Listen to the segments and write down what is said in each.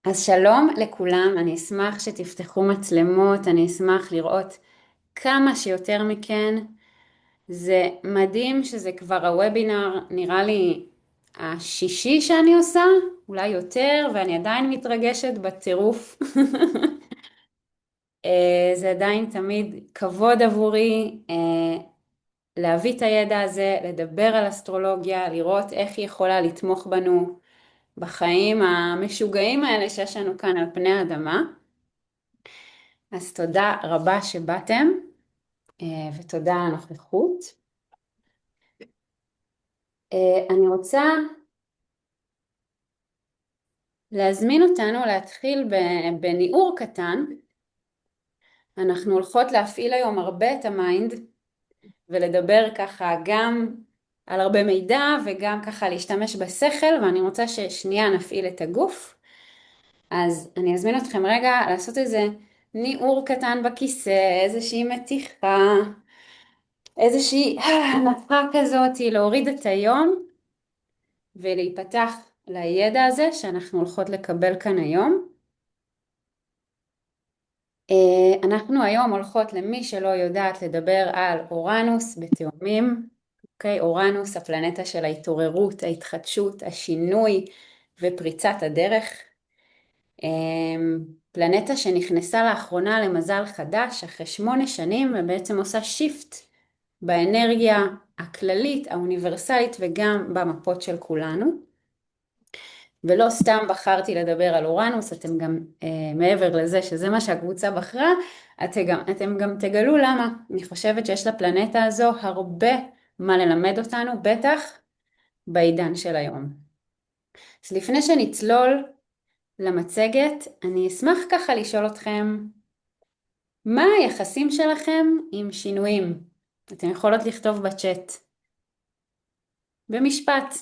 אז שלום לכולם, אני אשמח שתפתחו מצלמות, אני אשמח לראות כמה שיותר מכן. זה מדהים שזה כבר הוובינר, נראה לי השישי שאני עושה, אולי יותר, ואני עדיין מתרגשת בטירוף. זה עדיין תמיד כבוד עבורי להביא את הידע הזה, לדבר על אסטרולוגיה, לראות איך היא יכולה לתמוך בנו בחיים המשוגעים האלה שיש לנו כאן על פני האדמה. אז תודה רבה שבאתם, ותודה על הנוכחות. אני רוצה להזמין אותנו להתחיל בניעור קטן. אנחנו הולכות להפעיל היום הרבה את המיינד, ולדבר ככה גם על הרבה מידע, וגם ככה להשתמש בשכל, ואני רוצה ששנייה נפעיל את הגוף. אז אני אזמין אתכם רגע לעשות איזה ניעור קטן בכיסא, איזושהי מתיחה, איזושהי נפה כזאת, להוריד את היום ולהיפתח לידע הזה שאנחנו הולכות לקבל כאן היום. אנחנו היום הולכות, למי שלא יודעת, לדבר על אורנוס בתאומים. אוקיי, אורנוס, הפלנטה של ההתעוררות, ההתחדשות, השינוי ופריצת הדרך. פלנטה שנכנסה לאחרונה למזל חדש אחרי 8 שנים, ובעצם עושה שיפט באנרגיה הכללית, האוניברסלית, וגם במפות של כולנו. ולא סתם בחרתי לדבר על אורנוס, אתם גם מעבר לזה שזה מה שהקבוצה בחרה, אתם גם תגלו למה. אני חושבת שיש לפלנטה הזו הרבה מה ללמד אותנו, בטח בעידן של היום. אז לפני שנצלול למצגת, אני אשמח ככה לשאול אתכם, מה היחסים שלכם עם שינויים? אתם יכולות לכתוב בצ'אט. במשפט.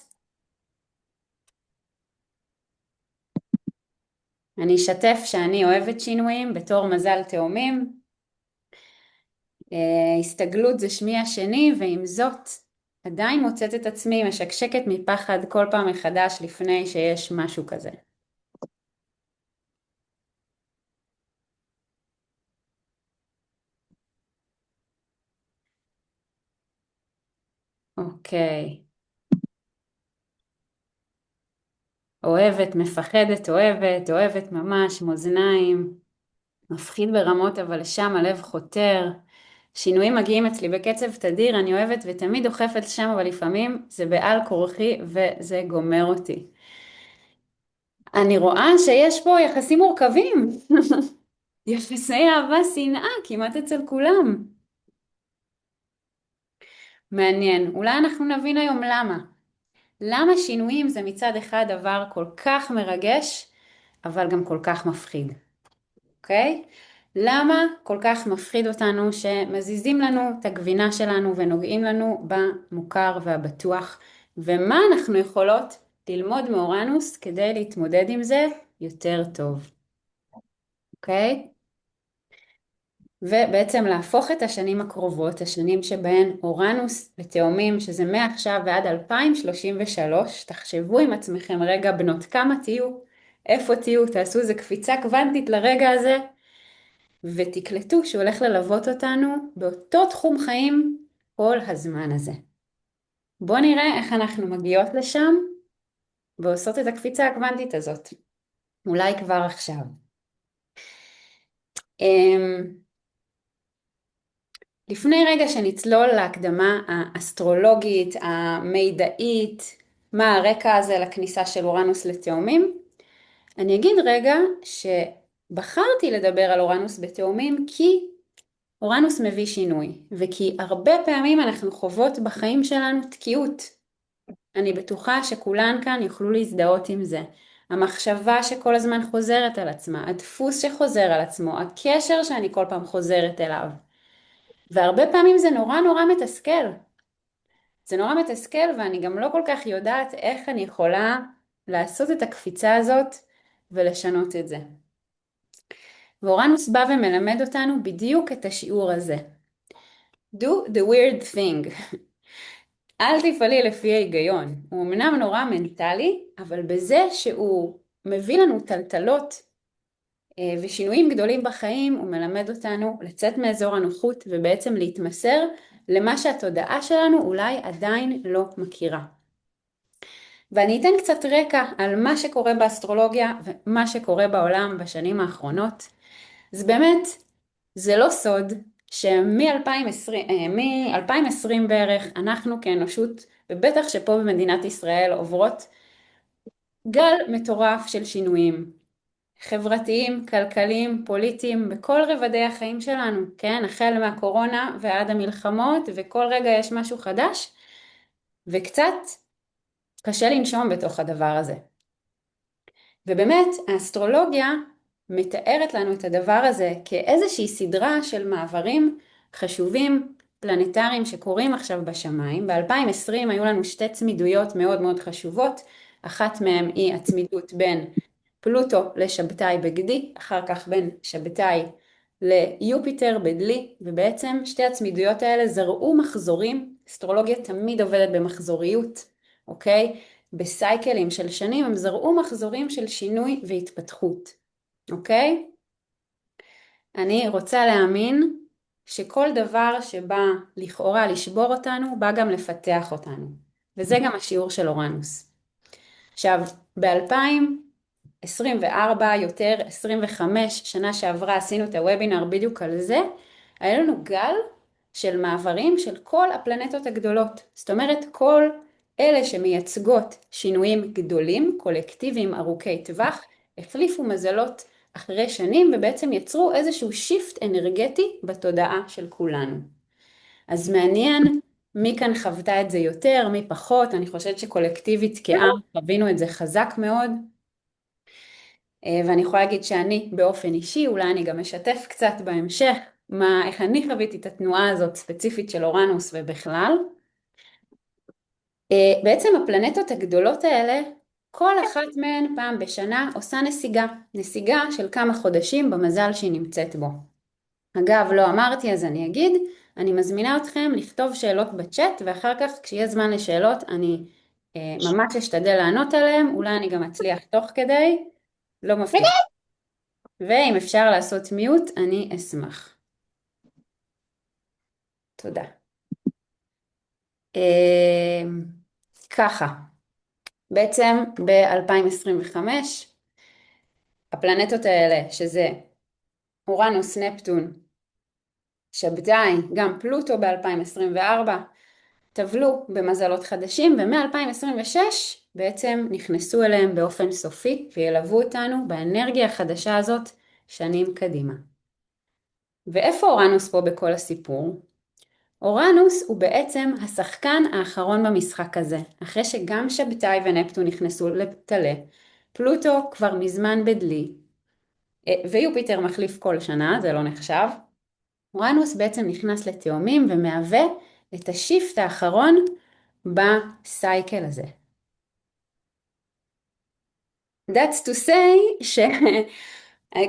אני אשתף שאני אוהבת שינויים בתור מזל תאומים. הסתגלות זה שמי השני, ועם זאת עדיין מוצאת את עצמי משקשקת מפחד כל פעם מחדש לפני שיש משהו כזה. אוקיי. אוהבת, מפחדת, אוהבת, אוהבת ממש, מאזניים. מפחיד ברמות, אבל לשם הלב חותר. שינויים מגיעים אצלי בקצב תדיר, אני אוהבת ותמיד דוחפת שם, אבל לפעמים זה בעל כורחי וזה גומר אותי. אני רואה שיש פה יחסים מורכבים. יחסי אהבה, שנאה, כמעט אצל כולם. מעניין. אולי אנחנו נבין היום למה. למה שינויים זה מצד אחד דבר כל כך מרגש, אבל גם כל כך מפחיד. אוקיי? למה כל כך מפחיד אותנו שמזיזים לנו את הגבינה שלנו ונוגעים לנו במוכר והבטוח, ומה אנחנו יכולות ללמוד מאורנוס כדי להתמודד עם זה יותר טוב. אוקיי? ובעצם להפוך את השנים הקרובות, השנים שבהן אורנוס בתאומים, שזה מעכשיו ועד 2033, תחשבו עם עצמכם רגע בנות כמה תהיו, איפה תהיו, תעשו איזה קפיצה קוונטית לרגע הזה, ותקלטו שהוא הולך ללוות אותנו באותו תחום חיים כל הזמן הזה. בואו נראה איך אנחנו מגיעות לשם, ועושות את הקפיצה הקוונטית הזאת. אולי כבר עכשיו. לפני רגע שנצלול להקדמה האסטרולוגית, המידעית, מה הרקע הזה לכניסה של אורנוס לתאומים, אני אגיד רגע שבחרתי לדבר על אורנוס בתאומים כי אורנוס מביא שינוי, וכי הרבה פעמים אנחנו חוות בחיים שלנו תקיעות. אני בטוחה שכולן כאן יוכלו להזדהות עם זה. המחשבה שכל הזמן חוזרת על עצמה, הדפוס שחוזר על עצמו, הקשר שאני כל פעם חוזרת אליו. והרבה פעמים זה נורא נורא מתסכל. זה נורא מתסכל, ואני גם לא כל כך יודעת איך אני יכולה לעשות את הקפיצה הזאת ולשנות את זה. ואורנוס בא ומלמד אותנו בדיוק את השיעור הזה. Do the weird thing. אל תפעלי לפי ההיגיון. הוא אמנם נורא מנטלי, אבל בזה שהוא מביא לנו טלטלות ושינויים גדולים בחיים. הוא מלמד אותנו לצאת מאזור הנוחות ובעצם להתמסר למה שהתודעה שלנו אולי עדיין לא מכירה. ואני אתן קצת רקע על מה שקורה באסטרולוגיה ומה שקורה בעולם בשנים האחרונות. אז באמת, זה לא סוד מ-2020 בערך אנחנו כאנושות, ובטח שפה במדינת ישראל, עוברות גל מטורף של שינויים חברתיים, כלכליים, פוליטיים, בכל רבדי החיים שלנו, כן? החל מהקורונה ועד המלחמות, וכל רגע יש משהו חדש, וקצת קשה לנשום בתוך הדבר הזה. ובאמת, האסטרולוגיה מתארת לנו את הדבר הזה כאיזושהי סדרה של מעברים חשובים, פלנטריים שקורים עכשיו בשמיים. ב-2020 היו לנו שתי צמידויות מאוד מאוד חשובות, אחת מהן היא הצמידות בין פלוטו לשבתאי בגדי, אחר כך בין שבתאי ליופיטר בדלי, ובעצם שתי הצמידויות האלה זרעו מחזורים. אסטרולוגיה תמיד עובדת במחזוריות, אוקיי? בסייקלים של שנים הם זרעו מחזורים של שינוי והתפתחות, אוקיי? אני רוצה להאמין שכל דבר שבא לכאורה לשבור אותנו, בא גם לפתח אותנו. וזה גם השיעור של אורנוס. עכשיו, ב-2024, יותר 25 שנה שעברה, עשינו את הוובינר בדיוק על זה, היה לנו גל של מעברים של כל הפלנטות הגדולות. זאת אומרת, כל אלה שמייצגות שינויים גדולים, קולקטיביים, ארוכי טווח, החליפו מזלות אחרי שנים ובעצם יצרו איזשהו שיפט אנרגטי בתודעה של כולנו. אז מעניין מי כאן חוותה את זה יותר, מי פחות. אני חושבת שקולקטיבית כעם חווינו את זה חזק מאוד. ואני יכולה להגיד שאני באופן אישי, אולי אני גם אשתף קצת בהמשך, איך אני חוויתי את התנועה הזאת ספציפית של אורנוס ובכלל. בעצם הפלנטות הגדולות האלה, כל אחת מהן פעם בשנה עושה נסיגה של כמה חודשים במזל שהיא נמצאת בו. אגב, לא אמרתי אז אני אגיד, אני מזמינה אתכם לכתוב שאלות בצ'אט, ואחר כך כשיהיה זמן לשאלות אני ממש אשתדל לענות עליהן, אולי אני גם אצליח תוך כדי, לא מבטיחה. ואם אפשר לעשות מיוט, אני אשמח. תודה. ככה, בעצם ב-2025, הפלנטות האלה, שזה אורנוס, נפטון, שבתאי, גם פלוטו ב-2024, טבלו במזלות חדשים, ומ-2026 בעצם נכנסו אליהם באופן סופי, וילוו אותנו באנרגיה החדשה הזאת שנים קדימה. ואיפה אורנוס פה בכל הסיפור? אורנוס הוא בעצם השחקן האחרון במשחק הזה, אחרי שגם שבתאי ונפטון נכנסו לטלה, פלוטו כבר מזמן בדלי, ויופיטר מחליף כל שנה, זה לא נחשב. אורנוס בעצם נכנס לתאומים ומהווה את השיפט האחרון בסייקל הזה. That's to say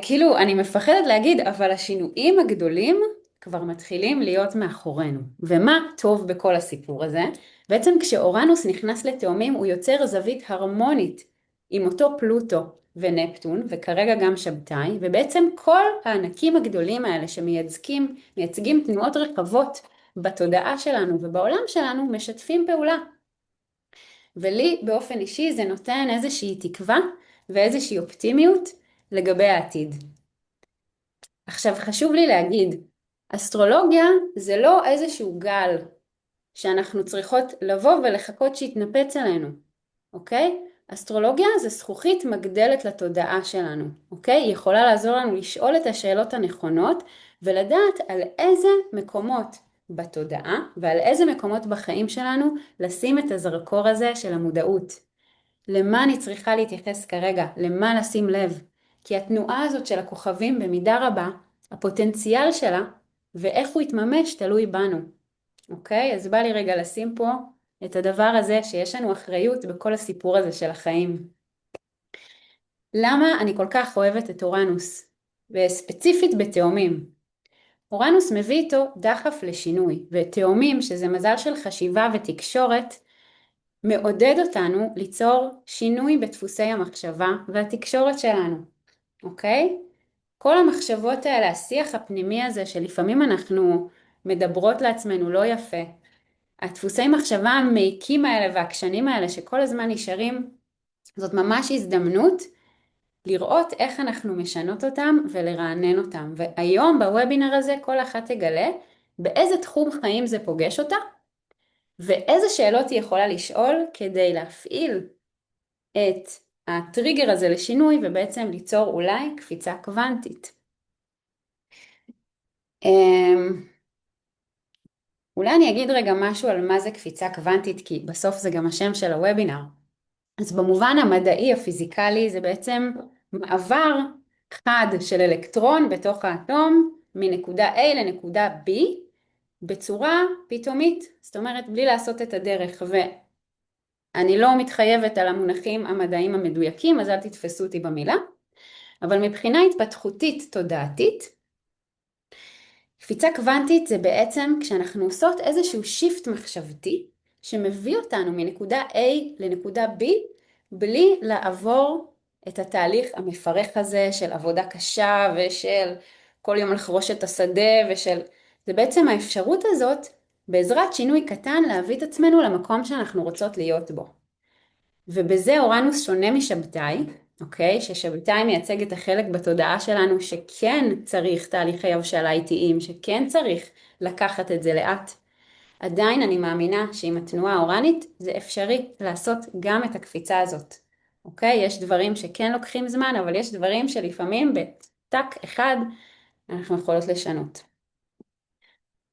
כאילו אני מפחדת להגיד, אבל השינויים הגדולים כבר מתחילים להיות מאחורינו. ומה טוב בכל הסיפור הזה? בעצם כשאורנוס נכנס לתאומים הוא יוצר זווית הרמונית עם אותו פלוטו ונפטון, וכרגע גם שבתאי, ובעצם כל הענקים הגדולים האלה שמייצגים תנועות רחבות בתודעה שלנו ובעולם שלנו משתפים פעולה. ולי באופן אישי זה נותן איזושהי תקווה ואיזושהי אופטימיות לגבי העתיד. עכשיו חשוב לי להגיד, אסטרולוגיה זה לא איזשהו גל שאנחנו צריכות לבוא ולחכות שיתנפץ עלינו, אוקיי? אסטרולוגיה זה זכוכית מגדלת לתודעה שלנו, אוקיי? היא יכולה לעזור לנו לשאול את השאלות הנכונות ולדעת על איזה מקומות בתודעה ועל איזה מקומות בחיים שלנו לשים את הזרקור הזה של המודעות. למה אני צריכה להתייחס כרגע? למה לשים לב? כי התנועה הזאת של הכוכבים במידה רבה, הפוטנציאל שלה ואיך הוא יתממש תלוי בנו. אוקיי? אז בא לי רגע לשים פה את הדבר הזה שיש לנו אחריות בכל הסיפור הזה של החיים. למה אני כל כך אוהבת את אורנוס? וספציפית בתאומים. אורנוס מביא איתו דחף לשינוי, ותאומים, שזה מזל של חשיבה ותקשורת, מעודד אותנו ליצור שינוי בדפוסי המחשבה והתקשורת שלנו, אוקיי? כל המחשבות האלה, השיח הפנימי הזה שלפעמים אנחנו מדברות לעצמנו לא יפה, הדפוסי מחשבה המעיקים האלה והעקשנים האלה שכל הזמן נשארים, זאת ממש הזדמנות לראות איך אנחנו משנות אותם ולרענן אותם. והיום בוובינר הזה כל אחת תגלה באיזה תחום חיים זה פוגש אותה, ואיזה שאלות היא יכולה לשאול כדי להפעיל את הטריגר הזה לשינוי ובעצם ליצור אולי קפיצה קוונטית. אולי אני אגיד רגע משהו על מה זה קפיצה קוונטית, כי בסוף זה גם השם של הוובינר. אז במובן המדעי הפיזיקלי זה בעצם מעבר חד של אלקטרון בתוך האטום מנקודה A לנקודה B בצורה פתאומית, זאת אומרת בלי לעשות את הדרך. ואני לא מתחייבת על המונחים המדעיים המדויקים, אז אל תתפסו אותי במילה, אבל מבחינה התפתחותית תודעתית, קפיצה קוונטית זה בעצם כשאנחנו עושות איזשהו שיפט מחשבתי שמביא אותנו מנקודה A לנקודה B בלי לעבור את התהליך המפרך הזה של עבודה קשה ושל כל יום לחרוש את השדה זה בעצם האפשרות הזאת בעזרת שינוי קטן להביא את עצמנו למקום שאנחנו רוצות להיות בו. ובזה אורנוס שונה משבתאי, אוקיי? ששבתאי מייצג את החלק בתודעה שלנו שכן צריך תהליכי הבשלה איטיים, שכן צריך לקחת את זה לאט. עדיין אני מאמינה שעם התנועה האורנית זה אפשרי לעשות גם את הקפיצה הזאת. אוקיי? יש דברים שכן לוקחים זמן, אבל יש דברים שלפעמים בטק אחד אנחנו יכולות לשנות.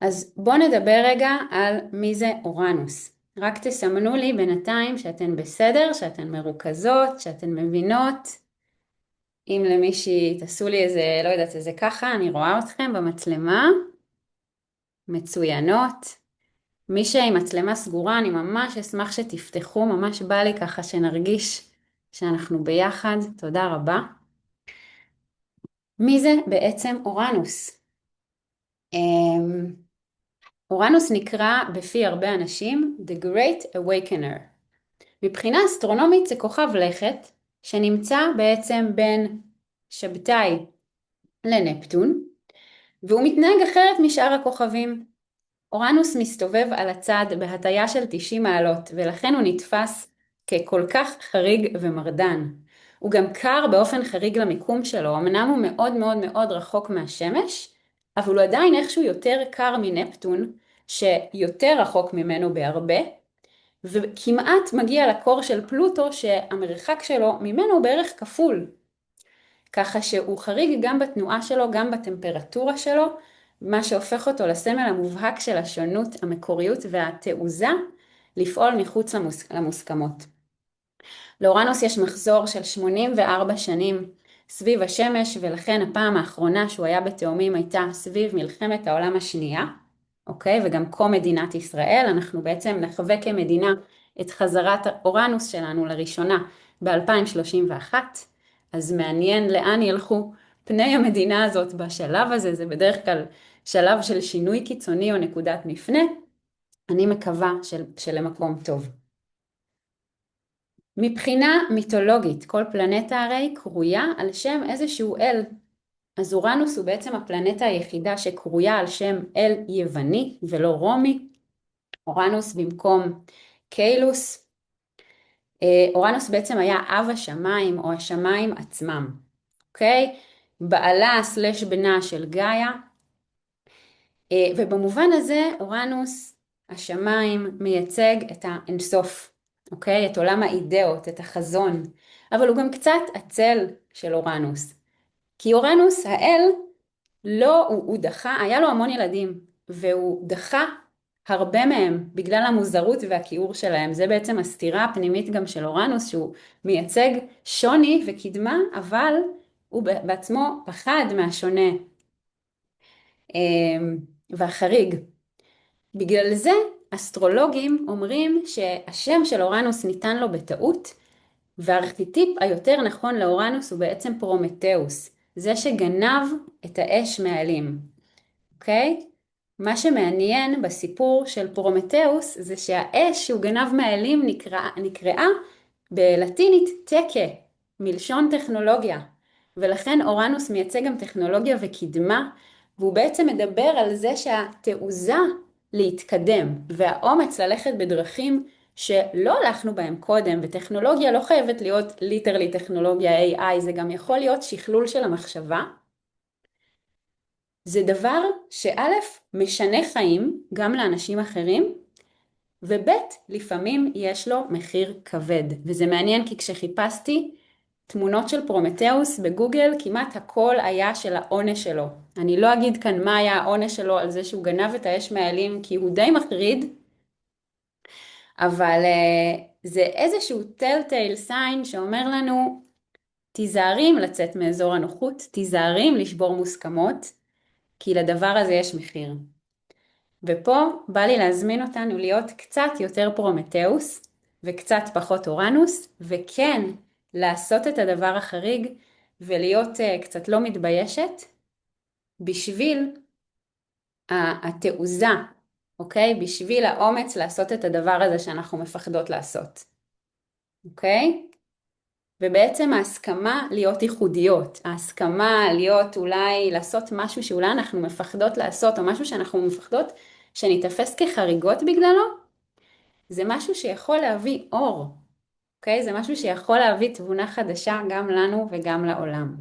אז בואו נדבר רגע על מי זה אורנוס. רק תסמנו לי בינתיים שאתן בסדר, שאתן מרוכזות, שאתן מבינות. אם למישהי תעשו לי איזה, לא יודעת, איזה ככה, אני רואה אתכם במצלמה. מצוינות. מי שעם מצלמה סגורה, אני ממש אשמח שתפתחו, ממש בא לי ככה שנרגיש שאנחנו ביחד. תודה רבה. מי זה בעצם אורנוס? אורנוס נקרא בפי הרבה אנשים The Great Awakener. מבחינה אסטרונומית זה כוכב לכת שנמצא בעצם בין שבתאי לנפטון, והוא מתנהג אחרת משאר הכוכבים. אורנוס מסתובב על הצד בהטיה של 90 מעלות, ולכן הוא נתפס ככל כך חריג ומרדן. הוא גם קר באופן חריג למיקום שלו, אמנם הוא מאוד מאוד מאוד רחוק מהשמש, אבל הוא עדיין איכשהו יותר קר מנפטון, שיותר רחוק ממנו בהרבה, וכמעט מגיע לקור של פלוטו שהמרחק שלו ממנו בערך כפול. ככה שהוא חריג גם בתנועה שלו, גם בטמפרטורה שלו, מה שהופך אותו לסמל המובהק של השונות, המקוריות והתעוזה לפעול מחוץ למוסכמות. לאורנוס יש מחזור של 84 שנים סביב השמש, ולכן הפעם האחרונה שהוא היה בתאומים הייתה סביב מלחמת העולם השנייה, אוקיי? וגם כה מדינת ישראל, אנחנו בעצם נחווה כמדינה את חזרת אורנוס שלנו לראשונה ב-2031, אז מעניין לאן ילכו פני המדינה הזאת בשלב הזה, זה בדרך כלל שלב של שינוי קיצוני או נקודת מפנה, אני מקווה שלמקום טוב. מבחינה מיתולוגית, כל פלנטה הרי קרויה על שם איזשהו אל. אז אורנוס הוא בעצם הפלנטה היחידה שקרויה על שם אל יווני ולא רומי. אורנוס במקום קיילוס. אורנוס בעצם היה אב השמיים או השמיים עצמם. אוקיי? בעלה סלש בנה של גאיה. ובמובן הזה אורנוס, השמיים, מייצג את האינסוף. אוקיי? את עולם האידאות, את החזון. אבל הוא גם קצת הצל של אורנוס. כי אורנוס, האל, לא, הוא דחה, היה לו המון ילדים, והוא דחה הרבה מהם בגלל המוזרות והכיעור שלהם. זה בעצם הסתירה הפנימית גם של אורנוס, שהוא מייצג שוני וקדמה, אבל הוא בעצמו פחד מהשונה והחריג. בגלל זה אסטרולוגים אומרים שהשם של אורנוס ניתן לו בטעות, והארכיטיפ היותר נכון לאורנוס הוא בעצם פרומטאוס, זה שגנב את האש מהאלים. אוקיי? מה שמעניין בסיפור של פרומטאוס זה שהאש שהוא גנב מהאלים נקראה בלטינית תקה, מלשון טכנולוגיה. ולכן אורנוס מייצג גם טכנולוגיה וקדמה, והוא בעצם מדבר על זה שהתעוזה להתקדם והאומץ ללכת בדרכים שלא הלכנו בהם קודם, וטכנולוגיה לא חייבת להיות ליטרלי טכנולוגיה AI, זה גם יכול להיות שכלול של המחשבה. זה דבר שא' משנה חיים גם לאנשים אחרים, וב' לפעמים יש לו מחיר כבד. וזה מעניין כי כשחיפשתי תמונות של פרומטאוס בגוגל, כמעט הכל היה של העונש שלו. אני לא אגיד כאן מה היה העונש שלו על זה שהוא גנב את האש מהאלים, כי הוא די מחריד, אבל זה איזשהו telltale sign שאומר לנו, תיזהרים לצאת מאזור הנוחות, תיזהרים לשבור מוסכמות, כי לדבר הזה יש מחיר. ופה בא לי להזמין אותנו להיות קצת יותר פרומטאוס וקצת פחות אורנוס, וכן לעשות את הדבר החריג ולהיות קצת לא מתביישת בשביל התעוזה, אוקיי? בשביל האומץ לעשות את הדבר הזה שאנחנו מפחדות לעשות, אוקיי? ובעצם ההסכמה להיות ייחודיות, ההסכמה להיות אולי לעשות משהו שאולי אנחנו מפחדות לעשות, או משהו שאנחנו מפחדות שניתפס כחריגות בגללו, זה משהו שיכול להביא אור, אוקיי? זה משהו שיכול להביא תבונה חדשה גם לנו וגם לעולם.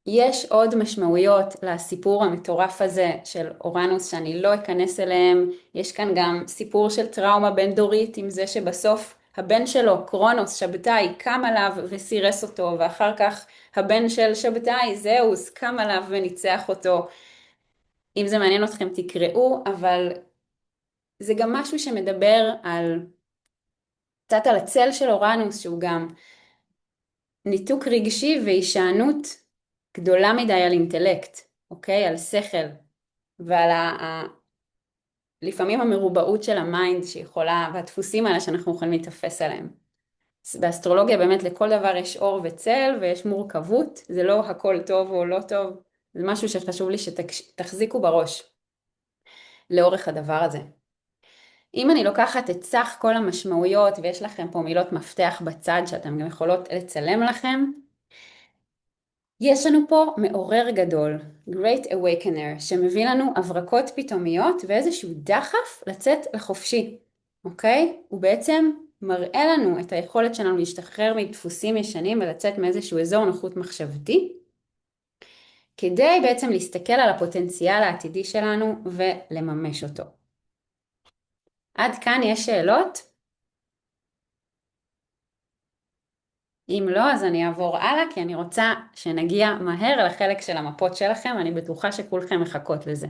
יש עוד משמעויות לסיפור המטורף הזה של אורנוס שאני לא אכנס אליהם. יש כאן גם סיפור של טראומה בין דורית עם זה שבסוף הבן שלו, קרונוס, שבתאי, קם עליו וסירס אותו, ואחר כך הבן של שבתאי, זהוס, קם עליו וניצח אותו. אם זה מעניין אתכם תקראו, אבל זה גם משהו שמדבר קצת על הצל של אורנוס, שהוא גם ניתוק רגשי והישענות גדולה מדי על אינטלקט, אוקיי? על שכל, ועל לפעמים המרובעות של המיינד שיכולה, והדפוסים האלה שאנחנו יכולים להתאפס עליהם. באסטרולוגיה באמת לכל דבר יש אור וצל ויש מורכבות, זה לא הכל טוב או לא טוב, זה משהו שחשוב לי שתחזיקו בראש לאורך הדבר הזה. אם אני לוקחת את סך כל המשמעויות, ויש לכם פה מילות מפתח בצד שאתם גם יכולות לצלם לכם, יש לנו פה מעורר גדול, Great Awakener, שמביא לנו הברקות פתאומיות ואיזשהו דחף לצאת לחופשי, אוקיי? הוא בעצם מראה לנו את היכולת שלנו להשתחרר מדפוסים ישנים ולצאת מאיזשהו אזור נוחות מחשבתי, כדי בעצם להסתכל על הפוטנציאל העתידי שלנו ולממש אותו. עד כאן יש שאלות? אם לא, אז אני אעבור הלאה, כי אני רוצה שנגיע מהר לחלק של המפות שלכם, אני בטוחה שכולכם מחכות לזה.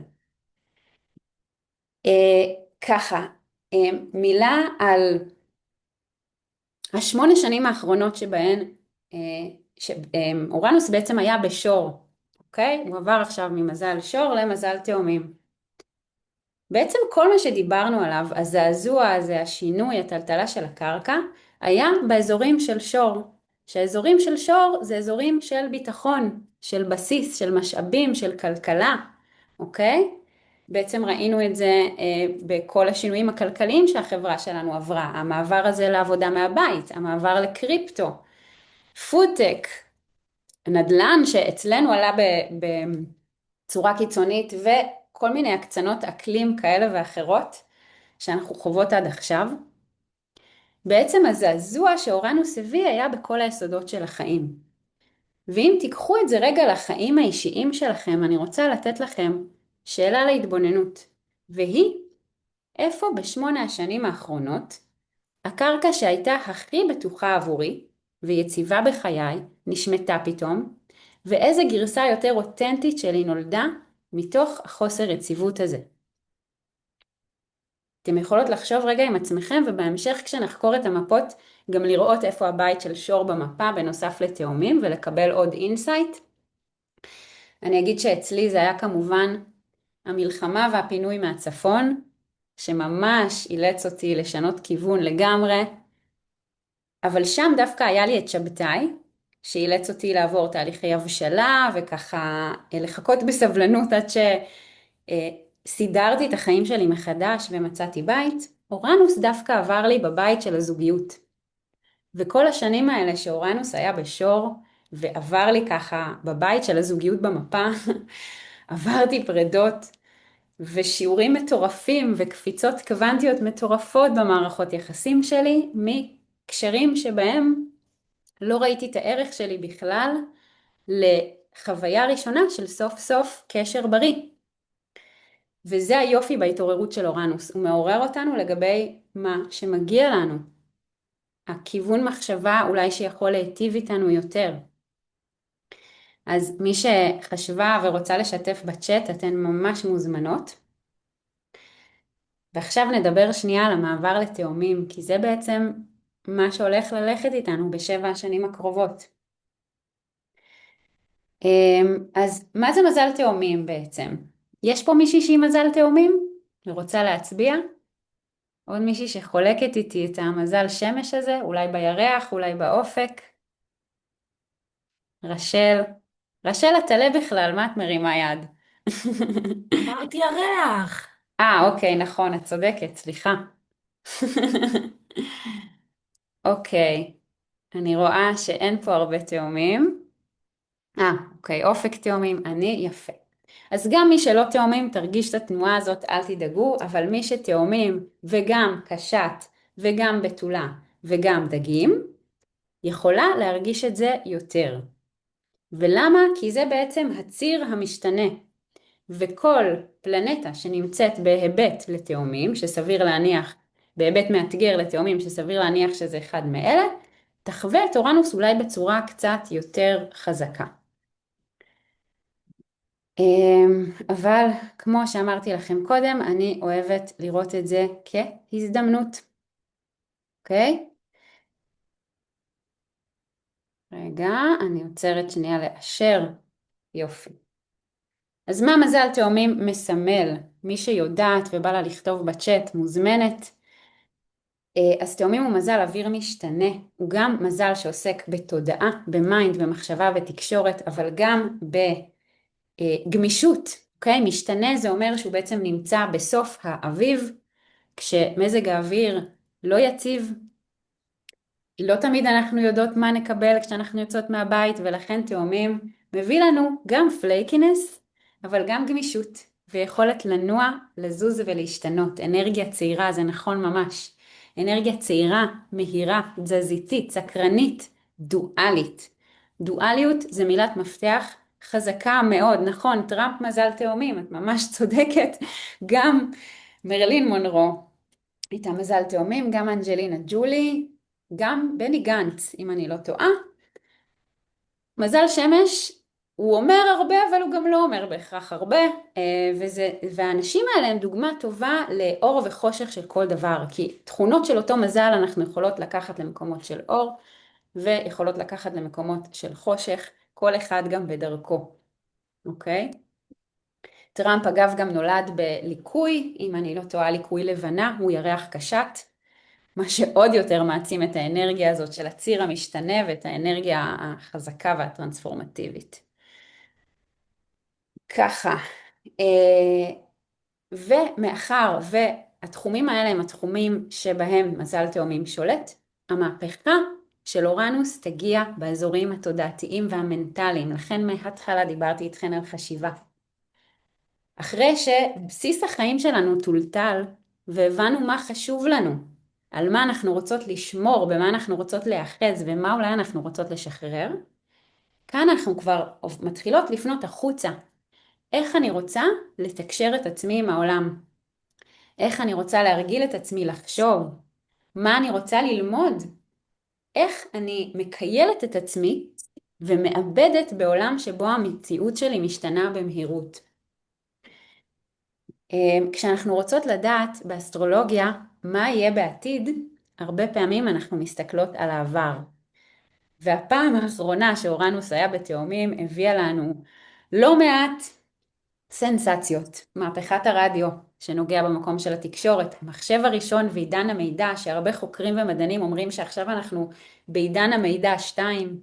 ככה, מילה על 8 שנים האחרונות שבהן אורנוס בעצם היה בשור, אוקיי? הוא עבר עכשיו ממזל שור למזל תאומים. בעצם כל מה שדיברנו עליו, הזעזוע הזה, השינוי, הטלטלה של הקרקע, היה באזורים של שור. שהאזורים של שור זה אזורים של ביטחון, של בסיס, של משאבים, של כלכלה, אוקיי? בעצם ראינו את זה בכל השינויים הכלכליים שהחברה שלנו עברה, המעבר הזה לעבודה מהבית, המעבר לקריפטו, פודטק, נדל"ן שאצלנו עלה בצורה קיצונית, וכל מיני הקצנות אקלים כאלה ואחרות שאנחנו חוות עד עכשיו. בעצם הזעזוע שאורנוס הביא היה בכל היסודות של החיים. ואם תיקחו את זה רגע לחיים האישיים שלכם, אני רוצה לתת לכם שאלה להתבוננות, והיא, איפה ב8 השנים האחרונות הקרקע שהייתה הכי בטוחה עבורי ויציבה בחיי נשמטה פתאום, ואיזה גרסה יותר אותנטית שלי נולדה מתוך החוסר יציבות הזה. אתם יכולות לחשוב רגע עם עצמכם, ובהמשך כשנחקור את המפות גם לראות איפה הבית של שור במפה בנוסף לתאומים ולקבל עוד אינסייט. אני אגיד שאצלי זה היה כמובן המלחמה והפינוי מהצפון, שממש אילץ אותי לשנות כיוון לגמרי, אבל שם דווקא היה לי את שבתאי, שאילץ אותי לעבור תהליכי הבשלה, וככה לחכות בסבלנות עד שסידרתי את החיים שלי מחדש ומצאתי בית. אורנוס דווקא עבר לי בבית של הזוגיות. וכל השנים האלה שאורנוס היה בשור, ועבר לי ככה בבית של הזוגיות במפה, עברתי פרדות ושיעורים מטורפים וקפיצות קוונטיות מטורפות במערכות יחסים שלי, מקשרים שבהם לא ראיתי את הערך שלי בכלל, לחוויה ראשונה של סוף סוף קשר בריא. וזה היופי בהתעוררות של אורנוס, הוא מעורר אותנו לגבי מה שמגיע לנו. הכיוון מחשבה אולי שיכול להיטיב איתנו יותר. אז מי שחשבה ורוצה לשתף בצ'אט, אתן ממש מוזמנות. ועכשיו נדבר שנייה על המעבר לתאומים, כי זה בעצם מה שהולך ללכת איתנו בשבע השנים הקרובות. אז מה זה מזל תאומים בעצם? יש פה מישהי שהיא מזל תאומים? ורוצה להצביע? עוד מישהי שחולקת איתי את המזל שמש הזה? אולי בירח, אולי באופק? רשל. רשל, את תעלה בכלל, מה את מרימה יד? אמרתי ירח. אוקיי, נכון, את צודקת, סליחה. אוקיי, אני רואה שאין פה הרבה תאומים. אוקיי, אופק תאומים, אני יפה. אז גם מי שלא תאומים, תרגיש את התנועה הזאת, אל תדאגו, אבל מי שתאומים וגם קשת וגם בתולה וגם דגים, יכולה להרגיש את זה יותר. ולמה? כי זה בעצם הציר המשתנה. וכל פלנטה שנמצאת בהיבט לתאומים, שסביר להניח, בהיבט מאתגר לתאומים, שסביר להניח שזה אחד מאלה, תחווה את אורנוס אולי בצורה קצת יותר חזקה. אבל כמו שאמרתי לכם קודם, אני אוהבת לראות את זה כהזדמנות. אוקיי? רגע, אני עוצרת שנייה לאשר. יופי. אז מה מזל תאומים מסמל? מי שיודעת ובא לה לכתוב בצ'אט מוזמנת. אז תאומים הוא מזל אוויר משתנה, הוא גם מזל שעוסק בתודעה, במיינד, במחשבה ותקשורת, אבל גם בגמישות, אוקיי? משתנה זה אומר שהוא בעצם נמצא בסוף האביב, כשמזג האוויר לא יציב, לא תמיד אנחנו יודעות מה נקבל כשאנחנו יוצאות מהבית, ולכן תאומים מביא לנו גם פלייקינס, אבל גם גמישות, ויכולת לנוע, לזוז ולהשתנות. אנרגיה צעירה, זה נכון ממש. אנרגיה צעירה, מהירה, תזזיתית, סקרנית, דואלית. דואליות זה מילת מפתח חזקה מאוד, נכון, טראמפ מזל תאומים, את ממש צודקת, גם מרלין מונרו, איתה מזל תאומים, גם אנג'לינה ג'ולי, גם בני גנץ, אם אני לא טועה. מזל שמש, הוא אומר הרבה, אבל הוא גם לא אומר בהכרח הרבה, והאנשים האלה הם דוגמה טובה לאור וחושך של כל דבר, כי תכונות של אותו מזל אנחנו יכולות לקחת למקומות של אור, ויכולות לקחת למקומות של חושך, כל אחד גם בדרכו, אוקיי? טראמפ אגב גם נולד בליקוי, אם אני לא טועה ליקוי לבנה, הוא ירח קשת, מה שעוד יותר מעצים את האנרגיה הזאת של הציר המשתנה ואת האנרגיה החזקה והטרנספורמטיבית. ככה, ומאחר והתחומים האלה הם התחומים שבהם מזל תאומים שולט, המהפכה של אורנוס תגיע באזורים התודעתיים והמנטליים, לכן מההתחלה דיברתי איתכן על חשיבה. אחרי שבסיס החיים שלנו טולטל והבנו מה חשוב לנו, על מה אנחנו רוצות לשמור, במה אנחנו רוצות להאחז ומה אולי אנחנו רוצות לשחרר, כאן אנחנו כבר מתחילות לפנות החוצה. איך אני רוצה לתקשר את עצמי עם העולם? איך אני רוצה להרגיל את עצמי לחשוב? מה אני רוצה ללמוד? איך אני מקיילת את עצמי ומאבדת בעולם שבו המציאות שלי משתנה במהירות? כשאנחנו רוצות לדעת באסטרולוגיה מה יהיה בעתיד, הרבה פעמים אנחנו מסתכלות על העבר. והפעם האחרונה שאורנוס היה בתאומים הביאה לנו לא מעט סנסציות. מהפכת הרדיו שנוגע במקום של התקשורת, המחשב הראשון ועידן המידע, שהרבה חוקרים ומדענים אומרים שעכשיו אנחנו בעידן המידע 2,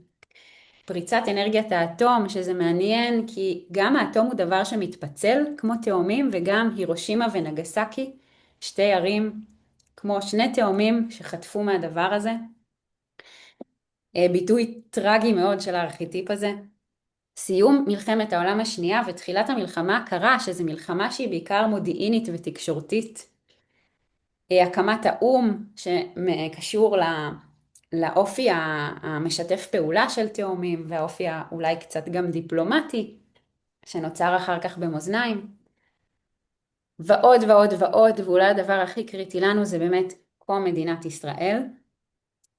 פריצת אנרגיית האטום, שזה מעניין כי גם האטום הוא דבר שמתפצל כמו תאומים, וגם הירושימה ונגסקי, שתי ערים כמו שני תאומים שחטפו מהדבר הזה. ביטוי טרגי מאוד של הארכיטיפ הזה. סיום מלחמת העולם השנייה ותחילת המלחמה הקרה, שזו מלחמה שהיא בעיקר מודיעינית ותקשורתית. הקמת האו"ם, שקשור לאופי המשתף פעולה של תאומים, והאופי אולי קצת גם דיפלומטי, שנוצר אחר כך במאזניים. ועוד ועוד ועוד, ואולי הדבר הכי קריטי לנו זה באמת קום מדינת ישראל.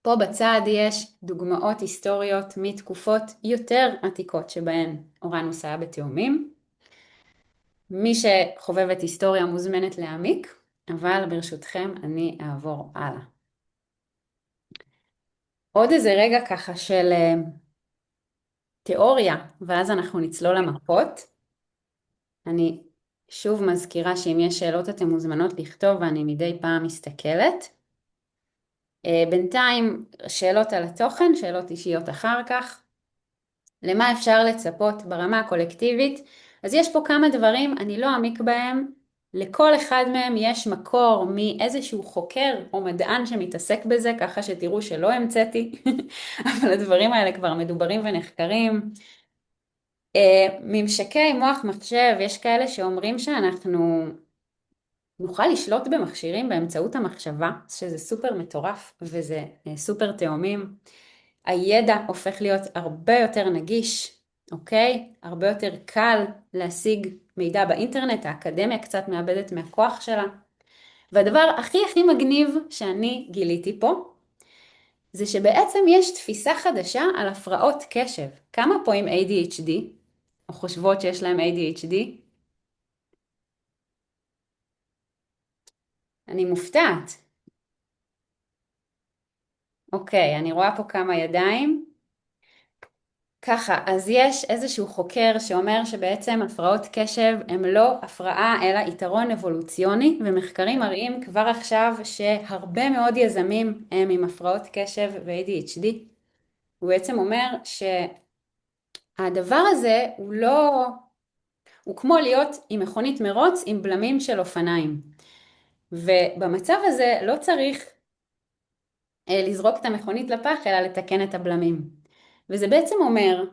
פה בצד יש דוגמאות היסטוריות מתקופות יותר עתיקות שבהן אורנוס היה בתאומים. מי שחובבת היסטוריה מוזמנת להעמיק, אבל ברשותכם אני אעבור הלאה. עוד איזה רגע ככה של תיאוריה, ואז אנחנו נצלול למפות. אני שוב מזכירה שאם יש שאלות אתם מוזמנות לכתוב ואני מדי פעם מסתכלת. בינתיים שאלות על התוכן, שאלות אישיות אחר כך. למה אפשר לצפות ברמה הקולקטיבית? אז יש פה כמה דברים, אני לא אעמיק בהם. לכל אחד מהם יש מקור מאיזשהו חוקר או מדען שמתעסק בזה, ככה שתראו שלא המצאתי, אבל הדברים האלה כבר מדוברים ונחקרים. ממשקי מוח מחשב, יש כאלה שאומרים שאנחנו נוכל לשלוט במכשירים באמצעות המחשבה, שזה סופר מטורף וזה סופר תאומים. הידע הופך להיות הרבה יותר נגיש, אוקיי? הרבה יותר קל להשיג מידע באינטרנט, האקדמיה קצת מאבדת מהכוח שלה. והדבר הכי הכי מגניב שאני גיליתי פה, זה שבעצם יש תפיסה חדשה על הפרעות קשב. כמה פה עם ADHD, או חושבות שיש להם ADHD? אני מופתעת. אוקיי, אני רואה פה כמה ידיים. ככה, אז יש איזשהו חוקר שאומר שבעצם הפרעות קשב הם לא הפרעה אלא יתרון אבולוציוני, ומחקרים מראים כבר עכשיו שהרבה מאוד יזמים הם עם הפרעות קשב ו-ADHD. הוא בעצם אומר שהדבר הזה הוא כמו להיות עם מכונית מרוץ עם בלמים של אופניים. ובמצב הזה לא צריך לזרוק את המכונית לפח אלא לתקן את הבלמים. וזה בעצם אומר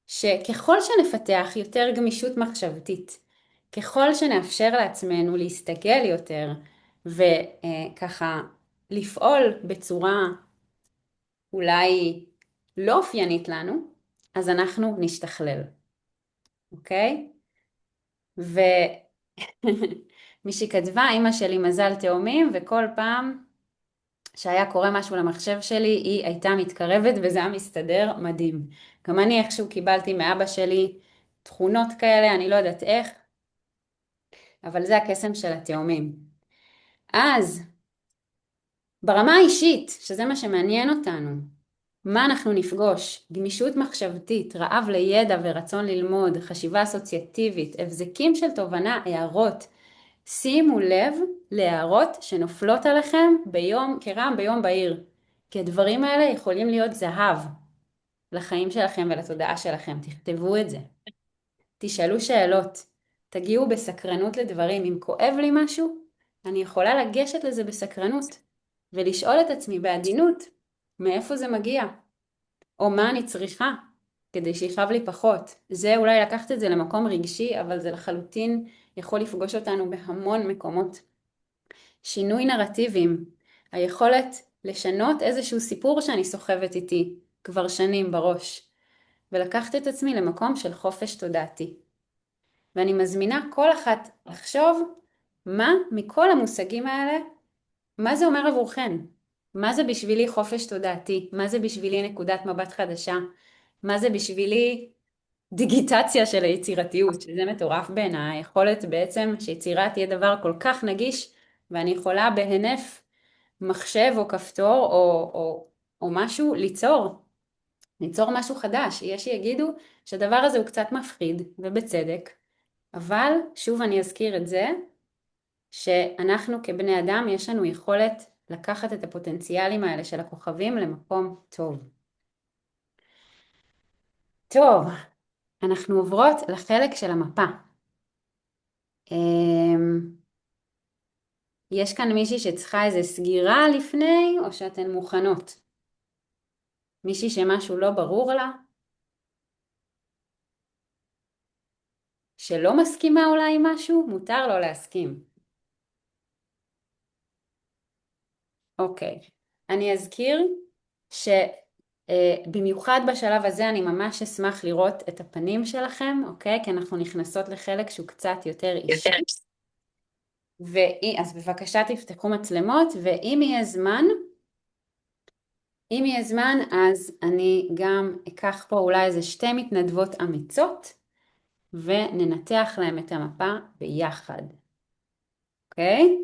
שככל שנפתח יותר גמישות מחשבתית, ככל שנאפשר לעצמנו להסתגל יותר וככה לפעול בצורה אולי לא אופיינית לנו, אז אנחנו נשתכלל, אוקיי? ומישהי כתבה, אמא שלי מזל תאומים, וכל פעם שהיה קורה משהו למחשב שלי, היא הייתה מתקרבת וזה היה מסתדר מדהים. גם אני איכשהו קיבלתי מאבא שלי תכונות כאלה, אני לא יודעת איך, אבל זה הקסם של התאומים. אז, ברמה האישית, שזה מה שמעניין אותנו, מה אנחנו נפגוש? גמישות מחשבתית, רעב לידע ורצון ללמוד, חשיבה אסוציאטיבית, הבזקים של תובנה, הערות. שימו לב להערות שנופלות עליכם כרעם ביום בהיר, כי הדברים האלה יכולים להיות זהב לחיים שלכם ולתודעה שלכם. תכתבו את זה. תשאלו שאלות, תגיעו בסקרנות לדברים. אם כואב לי משהו, אני יכולה לגשת לזה בסקרנות ולשאול את עצמי בעדינות מאיפה זה מגיע, או מה אני צריכה כדי שיכאב לי פחות. זה אולי לקחת את זה למקום רגשי, אבל זה לחלוטין יכול לפגוש אותנו בהמון מקומות. שינוי נרטיבים, היכולת לשנות איזשהו סיפור שאני סוחבת איתי כבר שנים בראש, ולקחת את עצמי למקום של חופש תודעתי. ואני מזמינה כל אחת לחשוב מה מכל המושגים האלה, מה זה אומר עבורכן? מה זה בשבילי חופש תודעתי? מה זה בשבילי נקודת מבט חדשה? מה זה בשבילי דיגיטציה של היצירתיות, שזה מטורף בעיניי, היכולת בעצם שיצירה תהיה דבר כל כך נגיש, ואני יכולה בהינף מחשב או כפתור או משהו ליצור משהו חדש. יש שיגידו שהדבר הזה הוא קצת מפחיד, ובצדק, אבל שוב אני אזכיר את זה, שאנחנו כבני אדם יש לנו יכולת לקחת את הפוטנציאלים האלה של הכוכבים למקום טוב. טוב, אנחנו עוברות לחלק של המפה. אמ, יש כאן מישהי שצריכה איזה סגירה לפני, או שאתן מוכנות? מישהי שמשהו לא ברור לה? שלא מסכימה אולי עם משהו? מותר לא להסכים. אוקיי. אני אזכיר שבמיוחד בשלב הזה אני ממש אשמח לראות את הפנים שלכם, אוקיי? כי אנחנו נכנסות לחלק שהוא קצת יותר אישי. אז בבקשה תפתחו מצלמות, ואם יהיה זמן, אם יהיה זמן, אז אני גם אקח פה אולי איזה שתי מתנדבות אמיצות, וננתח להם את המפה ביחד. אוקיי?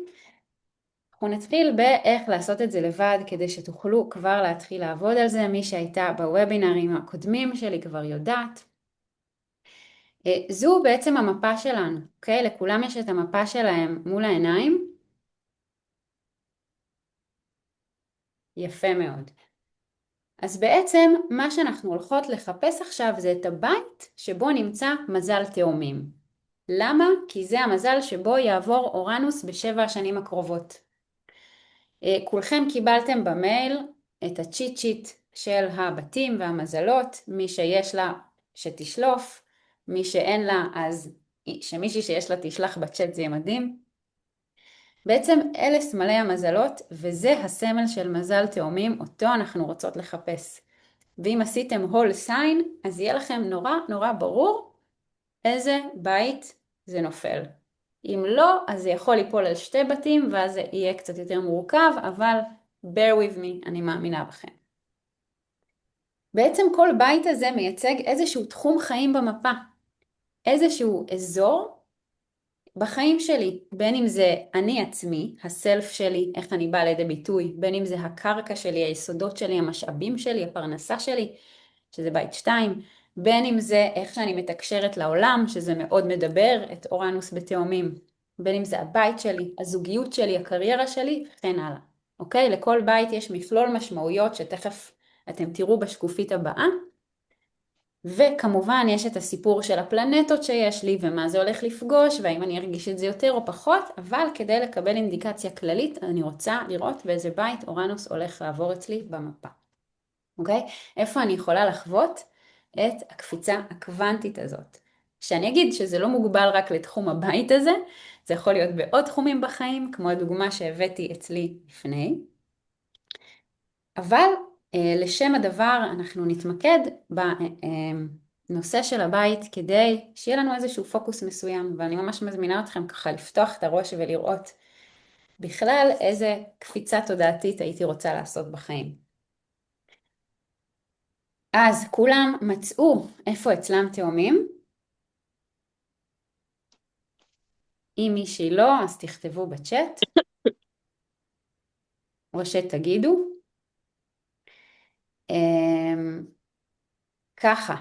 אנחנו נתחיל באיך לעשות את זה לבד, כדי שתוכלו כבר להתחיל לעבוד על זה. מי שהייתה בוובינרים הקודמים שלי כבר יודעת. זו בעצם המפה שלנו, אוקיי? לכולם יש את המפה שלהם מול העיניים. יפה מאוד. אז בעצם מה שאנחנו הולכות לחפש עכשיו זה את הבית שבו נמצא מזל תאומים. למה? כי זה המזל שבו יעבור אורנוס בשבע השנים הקרובות. כולכם קיבלתם במייל את הצ'יט שיט של הבתים והמזלות, מי שיש לה שתשלוף, מי שאין לה אז שמישהי שיש לה תשלח בצ'אט, זה יהיה מדהים. בעצם אלה סמלי המזלות וזה הסמל של מזל תאומים, אותו אנחנו רוצות לחפש. ואם עשיתם הול סיין, אז יהיה לכם נורא נורא ברור איזה בית זה נופל. אם לא, אז זה יכול ליפול על שתי בתים, ואז זה יהיה קצת יותר מורכב, אבל bear with me, אני מאמינה בכם. בעצם כל בית הזה מייצג איזשהו תחום חיים במפה, איזשהו אזור בחיים שלי, בין אם זה אני עצמי, הסלף שלי, איך אני באה לידי ביטוי, בין אם זה הקרקע שלי, היסודות שלי, המשאבים שלי, הפרנסה שלי, שזה בית 2, בין אם זה איך שאני מתקשרת לעולם, שזה מאוד מדבר את אורנוס בתאומים, בין אם זה הבית שלי, הזוגיות שלי, הקריירה שלי, וכן הלאה. אוקיי? לכל בית יש מכלול משמעויות שתכף אתם תראו בשקופית הבאה, וכמובן יש את הסיפור של הפלנטות שיש לי ומה זה הולך לפגוש והאם אני ארגיש את זה יותר או פחות, אבל כדי לקבל אינדיקציה כללית אני רוצה לראות באיזה בית אורנוס הולך לעבור אצלי במפה. אוקיי? איפה אני יכולה לחוות את הקפיצה הקוונטית הזאת. שאני אגיד שזה לא מוגבל רק לתחום הבית הזה, זה יכול להיות בעוד תחומים בחיים, כמו הדוגמה שהבאתי אצלי לפני. אבל לשם הדבר אנחנו נתמקד בנושא של הבית כדי שיהיה לנו איזשהו פוקוס מסוים, ואני ממש מזמינה אתכם ככה לפתוח את הראש ולראות בכלל איזה קפיצה תודעתית הייתי רוצה לעשות בחיים. אז כולם מצאו איפה אצלם תאומים. אם מישהי לא, אז תכתבו בצ'אט, או שתגידו. ככה.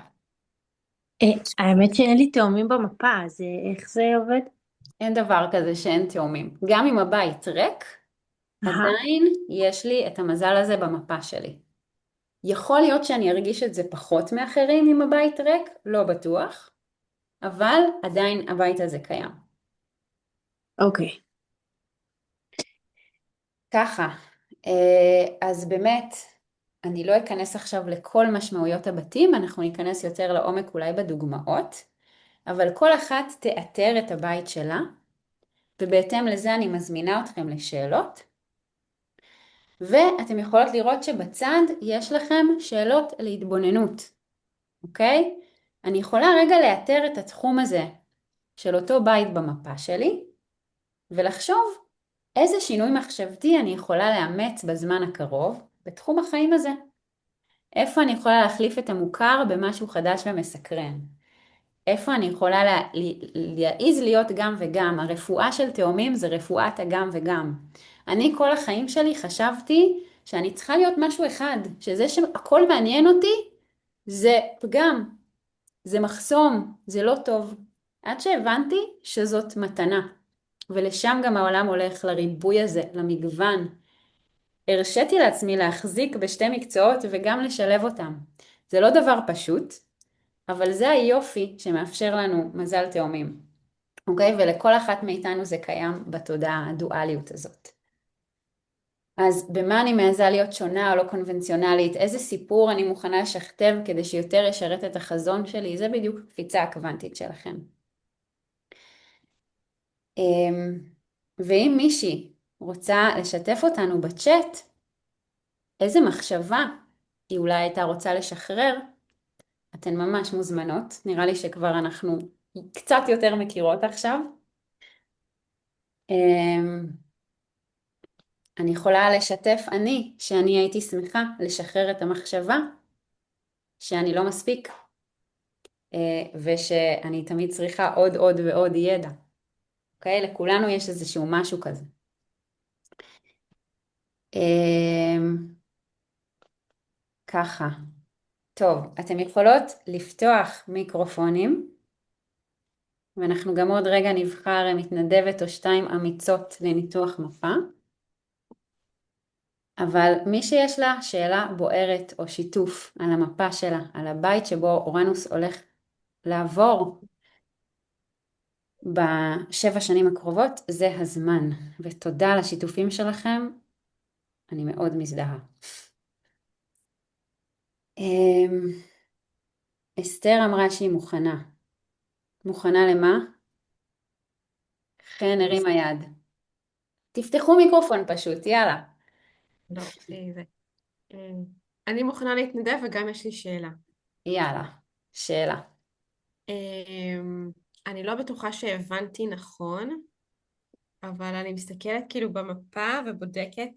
האמת שאין לי תאומים במפה, אז איך זה עובד? אין דבר כזה שאין תאומים. גם אם הבית ריק, אהה, עדיין יש לי את המזל הזה במפה שלי. יכול להיות שאני ארגיש את זה פחות מאחרים אם הבית ריק, לא בטוח, אבל עדיין הבית הזה קיים. אוקיי. ככה, אז באמת, אני לא אכנס עכשיו לכל משמעויות הבתים, אנחנו ניכנס יותר לעומק אולי בדוגמאות, אבל כל אחת תאתר את הבית שלה, ובהתאם לזה אני מזמינה אתכם לשאלות, ואתם יכולות לראות שבצד יש לכם שאלות להתבוננות, אוקיי? אני יכולה רגע לאתר את התחום הזה של אותו בית במפה שלי, ולחשוב איזה שינוי מחשבתי אני יכולה לאמץ בזמן הקרוב בתחום החיים הזה. איפה אני יכולה להחליף את המוכר במשהו חדש ומסקרן? איפה אני יכולה להעיז להיות גם וגם? הרפואה של תאומים זה רפואת הגם וגם. אני כל החיים שלי חשבתי שאני צריכה להיות משהו אחד, שזה שהכל מעניין אותי זה פגם, זה מחסום, זה לא טוב. עד שהבנתי שזאת מתנה, ולשם גם העולם הולך, לריבוי הזה, למגוון. הרשיתי לעצמי להחזיק בשתי מקצועות וגם לשלב אותם. זה לא דבר פשוט, אבל זה היופי שמאפשר לנו מזל תאומים, אוקיי? ולכל אחת מאיתנו זה קיים בתודעה, הדואליות הזאת. אז במה אני מעזה להיות שונה או לא קונבנציונלית? איזה סיפור אני מוכנה לשכתב כדי שיותר ישרת את החזון שלי? זה בדיוק הקפיצה הקוונטית שלכם. ואם מישהי רוצה לשתף אותנו בצ'אט, איזה מחשבה היא אולי הייתה רוצה לשחרר, אתן ממש מוזמנות. נראה לי שכבר אנחנו קצת יותר מכירות עכשיו. אני יכולה לשתף שאני הייתי שמחה לשחרר את המחשבה שאני לא מספיק, ושאני תמיד צריכה עוד ועוד ידע. אוקיי? לכולנו יש איזשהו משהו כזה. ככה. טוב, אתם יכולות לפתוח מיקרופונים, ואנחנו גם עוד רגע נבחר מתנדבת או שתיים אמיצות לניתוח מפה. אבל מי שיש לה שאלה בוערת או שיתוף על המפה שלה, על הבית שבו אורנוס הולך לעבור בשבע שנים הקרובות, זה הזמן. ותודה על השיתופים שלכם, אני מאוד מזדהה. אסתר אמרה שהיא מוכנה. מוכנה למה? חן הרימה יד. תפתחו מיקרופון פשוט, יאללה. לא, זה. אני מוכנה להתנדב וגם יש לי שאלה. יאללה, שאלה. אני לא בטוחה שהבנתי נכון, אבל אני מסתכלת כאילו במפה ובודקת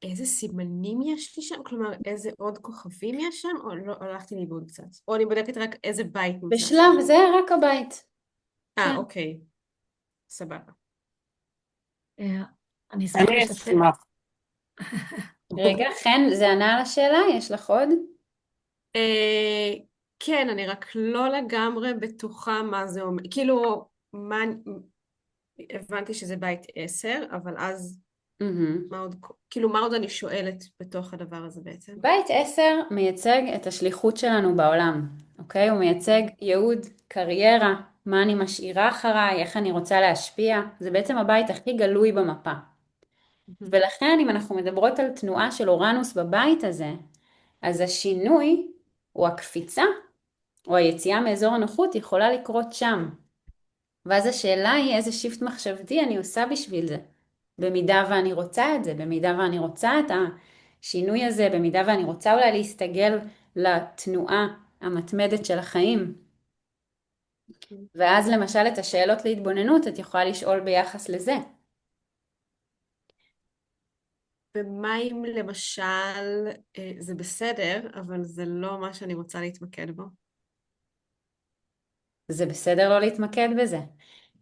איזה סימנים יש לי שם, כלומר איזה עוד כוכבים יש שם, או לא, הלכתי לאיבוד קצת, או אני בודקת רק איזה בית נמצא שם. בשלב זה רק הבית. כן. אוקיי, סבבה. אני אשמח לשתף. רגע, חן, זה ענה על השאלה? יש לך עוד? כן, אני רק לא לגמרי בטוחה מה זה אומר. כאילו, הבנתי שזה בית 10, אבל אז מה עוד אני שואלת בתוך הדבר הזה בעצם? בית 10 מייצג את השליחות שלנו בעולם, אוקיי? הוא מייצג ייעוד, קריירה, מה אני משאירה אחריי, איך אני רוצה להשפיע. זה בעצם הבית הכי גלוי במפה. ולכן אם אנחנו מדברות על תנועה של אורנוס בבית הזה, אז השינוי או הקפיצה או היציאה מאזור הנוחות יכולה לקרות שם. ואז השאלה היא איזה שיפט מחשבתי אני עושה בשביל זה. במידה ואני רוצה את זה, במידה ואני רוצה את השינוי הזה, במידה ואני רוצה אולי להסתגל לתנועה המתמדת של החיים. ואז למשל את השאלות להתבוננות את יכולה לשאול ביחס לזה. ומה אם למשל זה בסדר, אבל זה לא מה שאני רוצה להתמקד בו? זה בסדר לא להתמקד בזה.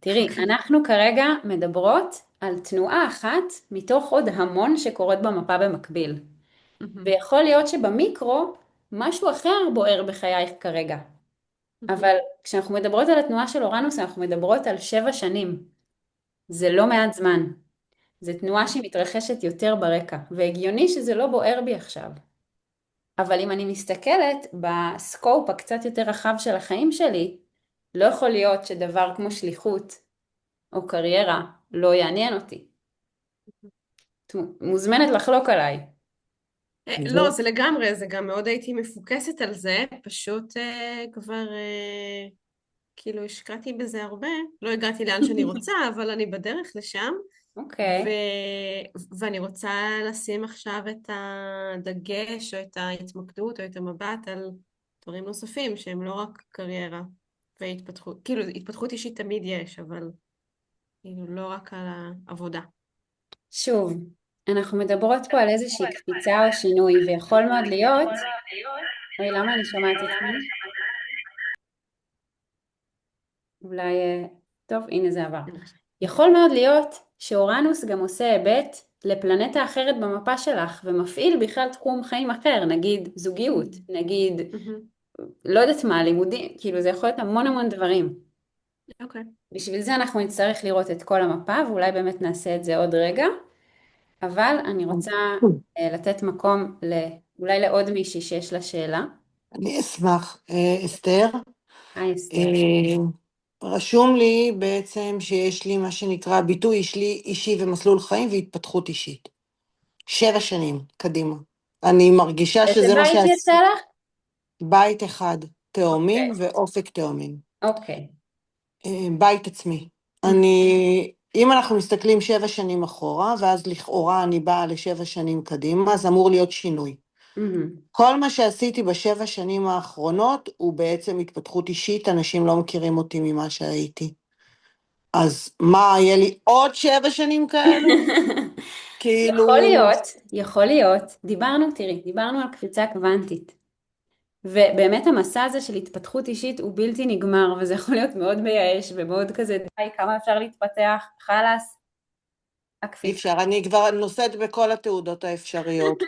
תראי, אנחנו כרגע מדברות על תנועה אחת מתוך עוד המון שקורות במפה במקביל. ויכול להיות שבמיקרו משהו אחר בוער בחייך כרגע. אבל כשאנחנו מדברות על התנועה של אורנוס, אנחנו מדברות על 7 שנים. זה לא מעט זמן. זו תנועה שהיא מתרחשת יותר ברקע, והגיוני שזה לא בוער בי עכשיו. אבל אם אני מסתכלת בסקופ הקצת יותר רחב של החיים שלי, לא יכול להיות שדבר כמו שליחות או קריירה לא יעניין אותי. את מוזמנת לחלוק עליי. לא, זה לגמרי, זה גם מאוד הייתי מפוקסת על זה, פשוט כבר כאילו השקעתי בזה הרבה, לא הגעתי לאן שאני רוצה, אבל אני בדרך לשם. אוקיי. ואני רוצה לשים עכשיו את הדגש או את ההתמקדות או את המבט על דברים נוספים שהם לא רק קריירה והתפתחות, כאילו התפתחות אישית תמיד יש, אבל כאילו לא רק על העבודה. שוב, אנחנו מדברות פה על איזושהי קפיצה או שינוי, ויכול מאוד להיות... אוי, למה אני שומעת את עצמי? אולי... טוב, הנה זה עבר. יכול מאוד להיות שאורנוס גם עושה היבט לפלנטה אחרת במפה שלך, ומפעיל בכלל תחום חיים אחר, נגיד זוגיות, נגיד, לא יודעת מה, לימודים, כאילו זה יכול להיות המון דברים. אוקיי. בשביל זה אנחנו נצטרך לראות את כל המפה, ואולי באמת נעשה את זה עוד רגע. אבל אני רוצה לתת מקום אולי לעוד מישהי שיש לה שאלה. אני אשמח. אסתר, היי אסתר. אה, רשום לי בעצם שיש לי מה שנקרא ביטוי אישי ומסלול חיים והתפתחות אישית. 7 שנים, קדימה. אני מרגישה איזה שזה מה בית יצא לך? בית אחד, תאומים אוקיי. ואופק תאומים. אוקיי. בית עצמי. אם אנחנו מסתכלים 7 שנים אחורה, ואז לכאורה אני באה ל7 שנים קדימה, אז אמור להיות שינוי. כל מה שעשיתי ב7 שנים האחרונות, הוא בעצם התפתחות אישית, אנשים לא מכירים אותי ממה שהייתי. אז מה, יהיה לי עוד 7 שנים כאלו? כאילו... יכול להיות, דיברנו על קפיצה קוונטית. ובאמת המסע הזה של התפתחות אישית הוא בלתי נגמר, וזה יכול להיות מאוד מייאש ומאוד כזה, די, כמה אפשר להתפתח, חלאס, אי הקפיצה. אפשר, אני כבר נושאת בכל התעודות האפשריות,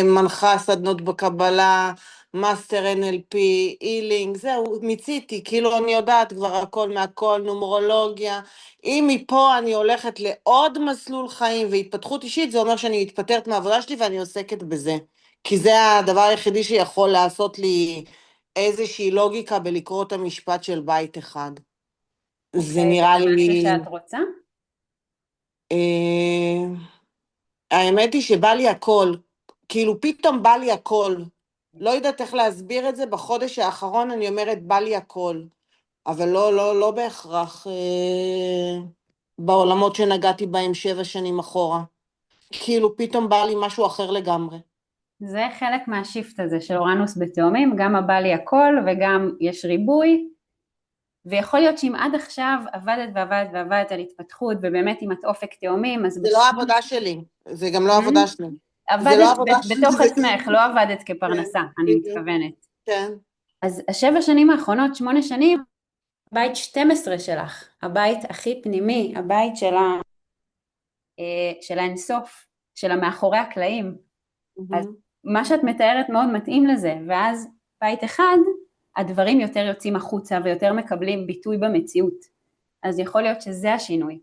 מנחה סדנות בקבלה, מאסטר NLP, אילינג, זהו, מיציתי, כאילו אני יודעת כבר הכל מהכל, נומרולוגיה, אם מפה אני הולכת לעוד מסלול חיים והתפתחות אישית, זה אומר שאני מתפטרת מהעבודה שלי ואני עוסקת בזה, כי זה הדבר היחידי שיכול לעשות לי איזושהי לוגיקה בלקרוא את המשפט של בית אחד. זה אוקיי, נראה זה משהו לי... שאת רוצה? האמת היא שבא לי הכל, כאילו פתאום בא לי הכל, לא יודעת איך להסביר את זה, בחודש האחרון אני אומרת בא לי הכל, אבל לא בהכרח בעולמות שנגעתי בהם 7 שנים אחורה, כאילו פתאום בא לי משהו אחר לגמרי. זה חלק מהשיפט הזה של אורנוס בתאומים, גם הבא לי הכל וגם יש ריבוי, ויכול להיות שאם עד עכשיו עבדת על התפתחות, ובאמת אם את אופק תאומים, אז זה לא העבודה שלי, זה גם לא העבודה שלי. זה לא עבדת העבודה שלי. בתוך עצמך, לא עבדת כפרנסה, כן, אני בדיוק. מתכוונת. כן. אז 7 שנים האחרונות, 8 שנים, בית 12 שלך, הבית הכי פנימי, הבית של האינסוף, של המאחורי הקלעים. אז מה שאת מתארת מאוד מתאים לזה, ואז בית אחד, הדברים יותר יוצאים החוצה ויותר מקבלים ביטוי במציאות. אז יכול להיות שזה השינוי.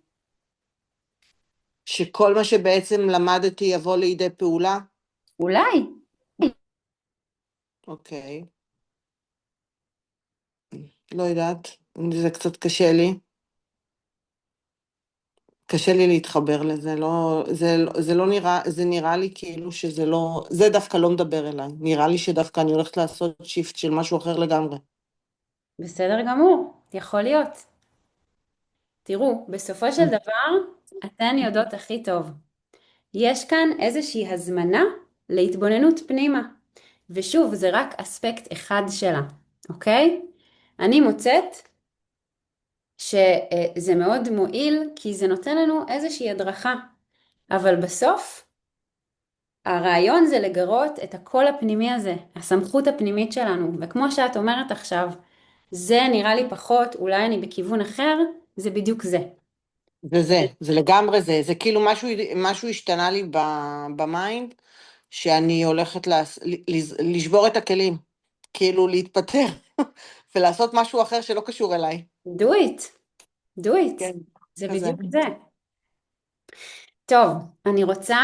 שכל מה שבעצם למדתי יבוא לידי פעולה? אולי. אוקיי. לא יודעת, זה קצת קשה לי. קשה לי להתחבר לזה, זה לא נראה, זה נראה לי כאילו שזה לא, זה דווקא לא מדבר אליי, נראה לי שדווקא אני הולכת לעשות שיפט של משהו אחר לגמרי. בסדר גמור, יכול להיות. תראו, בסופו של דבר, אתן יודעות הכי טוב. יש כאן איזושהי הזמנה להתבוננות פנימה. ושוב, זה רק אספקט אחד שלה, אוקיי? אני מוצאת שזה מאוד מועיל, כי זה נותן לנו איזושהי הדרכה. אבל בסוף, הרעיון זה לגרות את הקול הפנימי הזה, הסמכות הפנימית שלנו. וכמו שאת אומרת עכשיו, זה נראה לי פחות, אולי אני בכיוון אחר, זה בדיוק זה. זה לגמרי זה, זה כאילו משהו השתנה לי במיינד, שאני הולכת לשבור את הכלים, כאילו להתפטר, ולעשות משהו אחר שלא קשור אליי. do it, do it, כן, זה כזה. בדיוק זה. טוב, אני רוצה...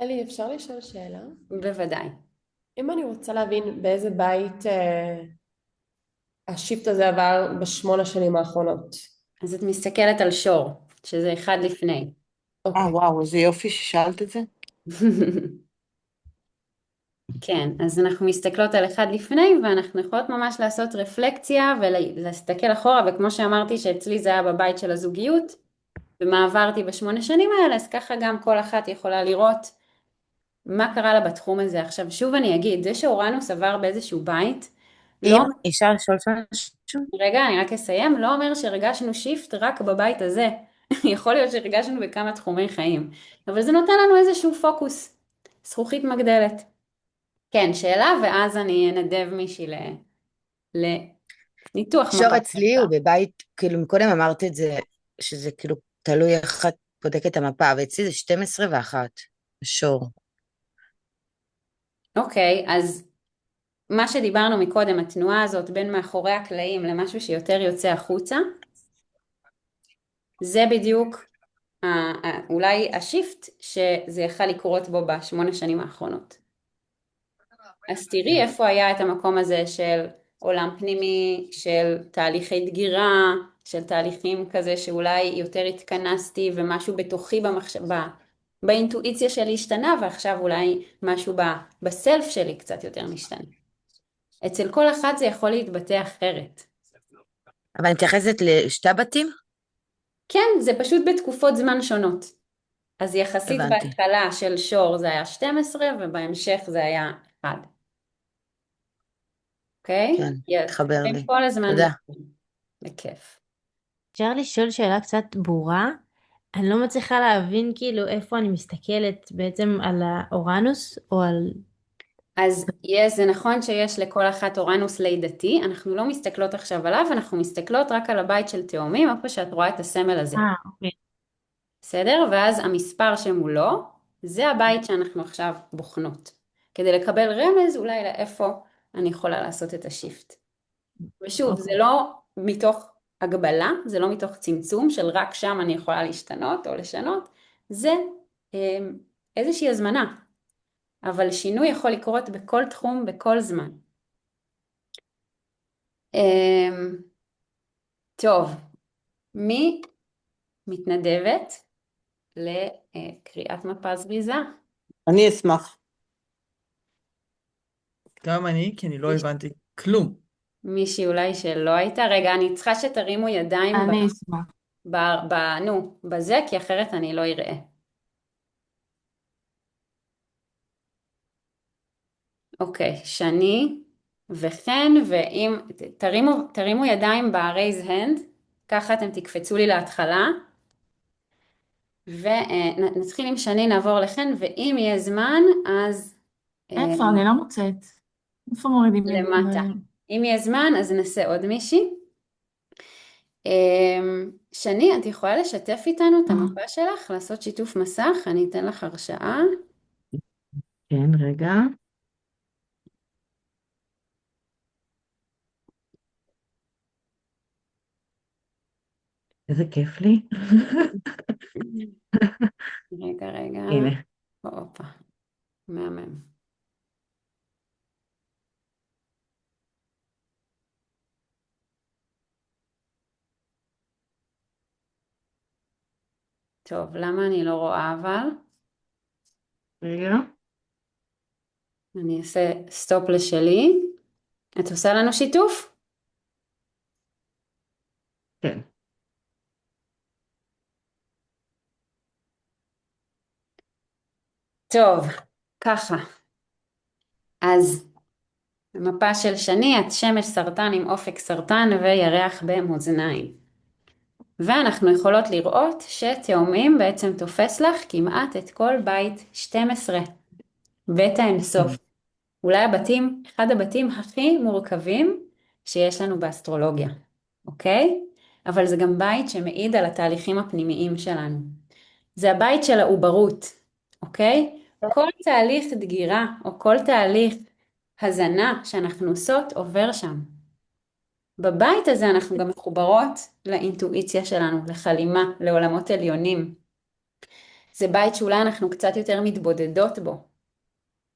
אלי, אפשר לשאול שאלה? בוודאי. אם אני רוצה להבין באיזה בית השיפט הזה עבר ב8 שנים האחרונות. אז את מסתכלת על שור, שזה אחד לפני. וואו, איזה יופי ששאלת את זה. כן, אז אנחנו מסתכלות על אחד לפני, ואנחנו יכולות ממש לעשות רפלקציה ולהסתכל אחורה, וכמו שאמרתי שאצלי זה היה בבית של הזוגיות, ומה עברתי ב8 שנים האלה, אז ככה גם כל אחת יכולה לראות מה קרה לה בתחום הזה. עכשיו שוב אני אגיד, זה שאורנוס עבר באיזשהו בית, לא... אפשר לשאול משהו? רגע, אני רק אסיים, לא אומר שהרגשנו שיפט רק בבית הזה, יכול להיות שהרגשנו בכמה תחומי חיים, אבל זה נותן לנו איזשהו פוקוס, זכוכית מגדלת. כן, שאלה, ואז אני אנדב מישהי לניתוח שור מפה. אצלי הוא בבית, כאילו מקודם אמרת את זה, שזה כאילו תלוי איך את בודקת את המפה, ואצלי זה 12 ו-1, שור. אוקיי, אז מה שדיברנו מקודם, התנועה הזאת בין מאחורי הקלעים למשהו שיותר יוצא החוצה, זה בדיוק אולי השיפט שזה יכל לקרות בו בשמונה שנים האחרונות. אז תראי איפה היה את המקום הזה של עולם פנימי, של תהליכי דגירה, של תהליכים כזה שאולי יותר התכנסתי ומשהו בתוכי באינטואיציה שלי השתנה, ועכשיו אולי משהו בסלף שלי קצת יותר משתנה. אצל כל אחד זה יכול להתבטא אחרת. אבל אני מתייחסת לשתי בתים? כן, זה פשוט בתקופות זמן שונות. אז יחסית הבנתי. בהתחלה של שור זה היה 12 ובהמשך זה היה 1. אוקיי? כן, תחבר הם לי. כל הזמן תודה. בכיף. אפשר לשאול שאלה קצת ברורה? אני לא מצליחה להבין כאילו איפה אני מסתכלת בעצם על האורנוס או על... אז זה נכון שיש לכל אחת אורנוס לידתי, אנחנו לא מסתכלות עכשיו עליו, אנחנו מסתכלות רק על הבית של תאומים, איפה שאת רואה את הסמל הזה. אוקיי. בסדר? ואז המספר שמולו, זה הבית שאנחנו עכשיו בוחנות. כדי לקבל רמז אולי לאיפה אני יכולה לעשות את השיפט. ושוב, זה לא מתוך הגבלה, זה לא מתוך צמצום של רק שם אני יכולה להשתנות או לשנות, זה איזושהי הזמנה. אבל שינוי יכול לקרות בכל תחום, בכל זמן. טוב, מי מתנדבת לקריאת מפה זריזה? אני אשמח. גם אני, כי אני לא הבנתי כלום. מישהי אולי שלא הייתה? רגע, אני צריכה שתרימו ידיים אני אשמח. בזה, כי אחרת אני לא אראה. אוקיי, שני וכן, ואם תרימו ידיים ב-raise hand, ככה אתם תקפצו לי להתחלה, ונתחיל עם שני, נעבור לכן, ואם יהיה זמן, אז איפה? אני לא מוצאת. איפה מורידים לי? למטה. אם יהיה זמן, אז ננסה עוד מישהי. שני, את יכולה לשתף איתנו את המפה שלך, לעשות שיתוף מסך, אני אתן לך הרשאה. כן, רגע. איזה כיף לי. רגע, הנה. הופה, מהמם. טוב, למה אני לא רואה אבל? רגע. אני אעשה סטופ לשלי. את עושה לנו שיתוף? כן. טוב, ככה. אז המפה של שני, את שמש סרטן עם אופק סרטן וירח במאזניים. ואנחנו יכולות לראות שתאומים בעצם תופס לך כמעט את כל בית 12. בית האינסוף. אולי אחד הבתים הכי מורכבים שיש לנו באסטרולוגיה, אוקיי? אבל זה גם בית שמעיד על התהליכים הפנימיים שלנו. זה הבית של העוברות, אוקיי? כל תהליך דגירה או כל תהליך הזנה שאנחנו עושות עובר שם. בבית הזה אנחנו גם מחוברות לאינטואיציה שלנו, לחלימה, לעולמות עליונים. זה בית שאולי אנחנו קצת יותר מתבודדות בו.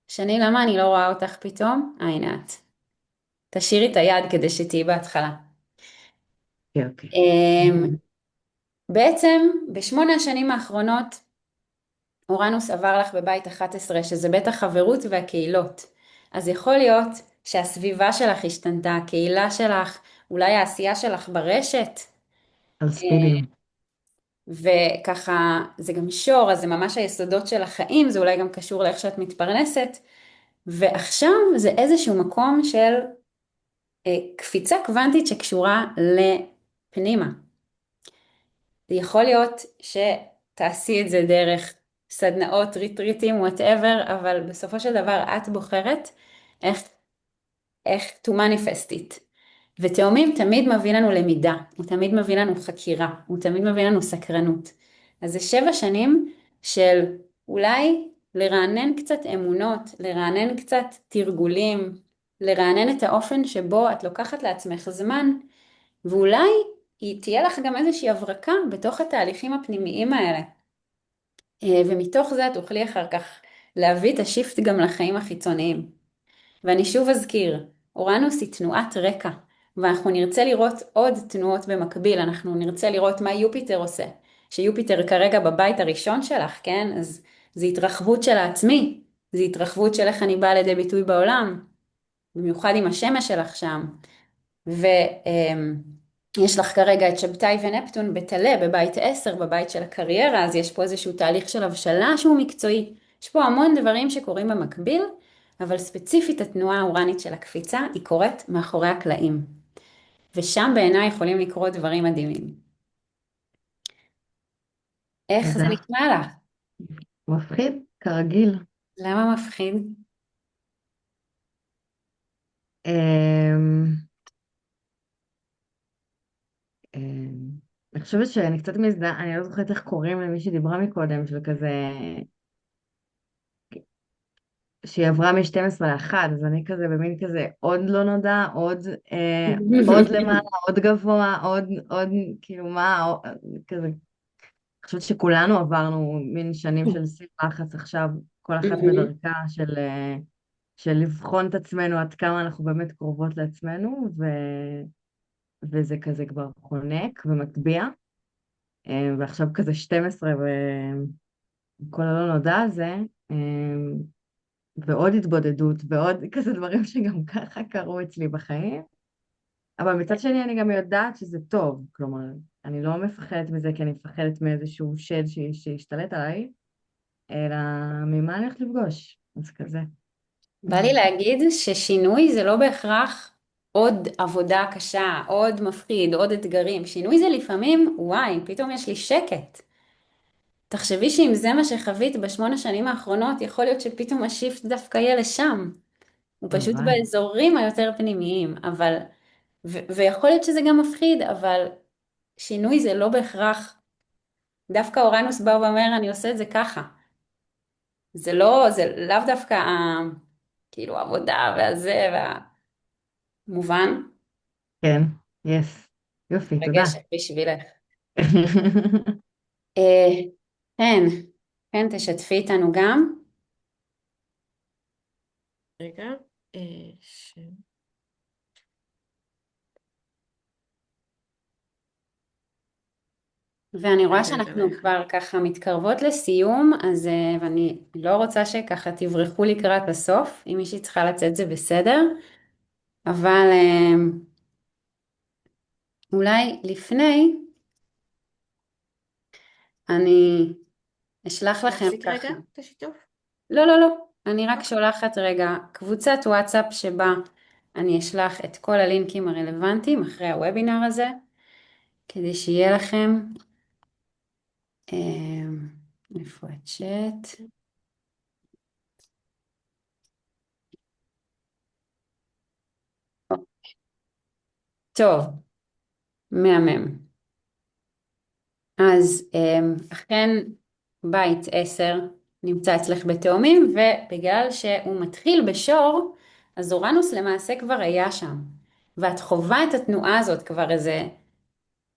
שני, למה אני לא רואה אותך פתאום? הנה את. תשאירי את היד כדי שתהיי בהתחלה. אוקיי. בעצם, בשמונה השנים האחרונות, אורנוס עבר לך בבית 11, שזה בית החברות והקהילות. אז יכול להיות שהסביבה שלך השתנתה, הקהילה שלך, אולי העשייה שלך ברשת, על ספידים. וככה זה גם שור, אז זה ממש היסודות של החיים, זה אולי גם קשור לאיך שאת מתפרנסת, ועכשיו זה איזשהו מקום של קפיצה קוונטית שקשורה לפנימה. זה יכול להיות שתעשי את זה דרך סדנאות, ריטריטים, whatever, אבל בסופו של דבר את בוחרת איך to manifest it. ותאומים תמיד מביא לנו למידה, הוא תמיד מביא לנו חקירה, הוא תמיד מביא לנו סקרנות. אז זה 7 שנים של אולי לרענן קצת אמונות, לרענן קצת תרגולים, לרענן את האופן שבו את לוקחת לעצמך זמן, ואולי היא תהיה לך גם איזושהי הברקה בתוך התהליכים הפנימיים האלה. ומתוך זה תוכלי אחר כך להביא את השיפט גם לחיים החיצוניים. ואני שוב אזכיר, אורנוס היא תנועת רקע, ואנחנו נרצה לראות עוד תנועות במקביל, אנחנו נרצה לראות מה יופיטר עושה, שיופיטר כרגע בבית הראשון שלך, כן? אז זה התרחבות של העצמי, זה התרחבות של איך אני באה לידי ביטוי בעולם, במיוחד עם השמש שלך שם. ויש לך כרגע את שבתאי ונפטון בטלה, בבית 10, בבית של הקריירה, אז יש פה איזשהו תהליך של הבשלה שהוא מקצועי. יש פה המון דברים שקורים במקביל, אבל ספציפית התנועה האורנית של הקפיצה היא קורית מאחורי הקלעים. ושם בעיניי יכולים לקרות דברים מדהימים. איך זה תודה. נשמע לך? מפחיד, כרגיל. למה מפחיד? אמ, אני חושבת שאני קצת מזדהה, אני לא זוכרת איך קוראים למי שדיברה מקודם, של כזה, שהיא עברה מ-12 ל-1, אז אני כזה במין כזה עוד לא נודע, עוד למעלה, עוד גבוה, עוד כאילו מה, כזה, אני חושבת שכולנו עברנו מין שנים של סיר לחץ עכשיו, כל אחת בדרכה של לבחון את עצמנו עד כמה אנחנו באמת קרובות לעצמנו, וזה כזה כבר חונק ומטביע, ועכשיו כזה 12 וכל הלא נודע הזה, ועוד התבודדות ועוד כזה דברים שגם ככה קרו אצלי בחיים, אבל מצד שני אני גם יודעת שזה טוב, כלומר, אני לא מפחדת מזה כי אני מפחדת מאיזשהו שד שישתלט עליי, אלא ממה אני הולכת לפגוש, אז כזה. בא לי להגיד ששינוי זה לא בהכרח עוד עבודה קשה, עוד מפחיד, עוד אתגרים. שינוי זה לפעמים, וואי, פתאום יש לי שקט. תחשבי שאם זה מה שחווית בשמונה שנים האחרונות, יכול להיות שפתאום השיפט דווקא יהיה לשם. הוא פשוט הלוואי. באזורים היותר פנימיים, אבל, ויכול להיות שזה גם מפחיד, אבל שינוי זה לא בהכרח, דווקא אורנוס בא ואומר, אני עושה את זה ככה. זה לא, זה לאו דווקא כאילו העבודה והזה והמובן, כן, יס. יופי, תודה. רגשת בשבילך. כן, כן, תשתפי איתנו גם. רגע. ואני רואה רגע, שאנחנו רגע. כבר ככה מתקרבות לסיום, אז ואני לא רוצה שככה תברחו לקראת הסוף, אם מישהי צריכה לצאת זה בסדר, אבל אולי לפני אני אשלח לכם להפסיק ככה. רגע את השיתוף? לא, לא, לא, אני רק שולחת רגע קבוצת וואטסאפ שבה אני אשלח את כל הלינקים הרלוונטיים אחרי הוובינר הזה, כדי שיהיה לכם, איפה הצ'אט? טוב, מהמם. אז אכן בית 10 נמצא אצלך בתאומים, ובגלל שהוא מתחיל בשור, אז אורנוס למעשה כבר היה שם. ואת חווה את התנועה הזאת כבר איזה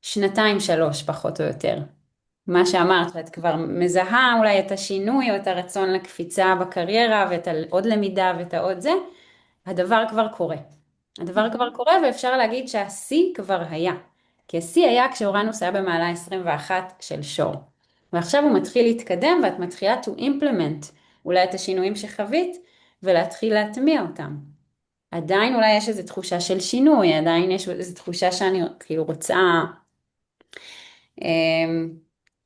שנתיים שלוש פחות או יותר. מה שאמרת, שאת כבר מזהה אולי את השינוי או את הרצון לקפיצה בקריירה ואת עוד למידה ואת העוד זה, הדבר כבר קורה. הדבר כבר קורה ואפשר להגיד שהשיא כבר היה. כי השיא היה כשאורנוס היה במעלה 21 של שור. ועכשיו הוא מתחיל להתקדם ואת מתחילה to implement אולי את השינויים שחווית ולהתחיל להטמיע אותם. עדיין אולי יש איזו תחושה של שינוי, עדיין יש איזו תחושה שאני כאילו רוצה,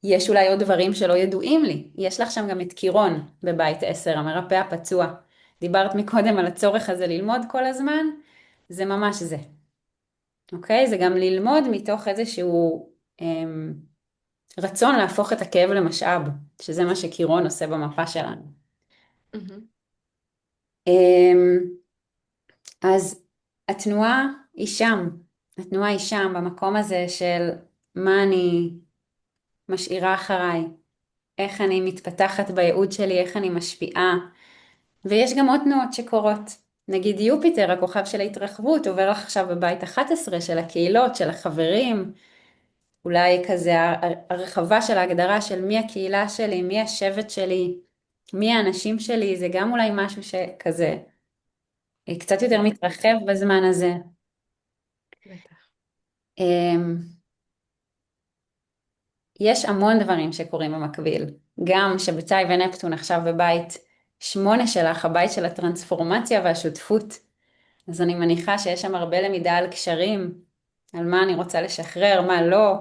יש אולי עוד דברים שלא ידועים לי. יש לך שם גם את קירון בבית 10, המרפא הפצוע. דיברת מקודם על הצורך הזה ללמוד כל הזמן, זה ממש זה. אוקיי? זה גם ללמוד מתוך איזשהו רצון להפוך את הכאב למשאב, שזה מה שקירון עושה במפה שלנו. אז התנועה היא שם, התנועה היא שם במקום הזה של מה אני משאירה אחריי, איך אני מתפתחת בייעוד שלי, איך אני משפיעה, ויש גם עוד תנועות שקורות. נגיד יופיטר, הכוכב של ההתרחבות, עובר לך עכשיו בבית 11 של הקהילות, של החברים, אולי כזה הרחבה של ההגדרה של מי הקהילה שלי, מי השבט שלי, מי האנשים שלי, זה גם אולי משהו שכזה קצת יותר מתרחב בזמן הזה. בטח. אמ, יש המון דברים שקורים במקביל, גם שבצאי ונפטון עכשיו בבית 8 שלך, הבית של הטרנספורמציה והשותפות, אז אני מניחה שיש שם הרבה למידה על קשרים, על מה אני רוצה לשחרר, מה לא,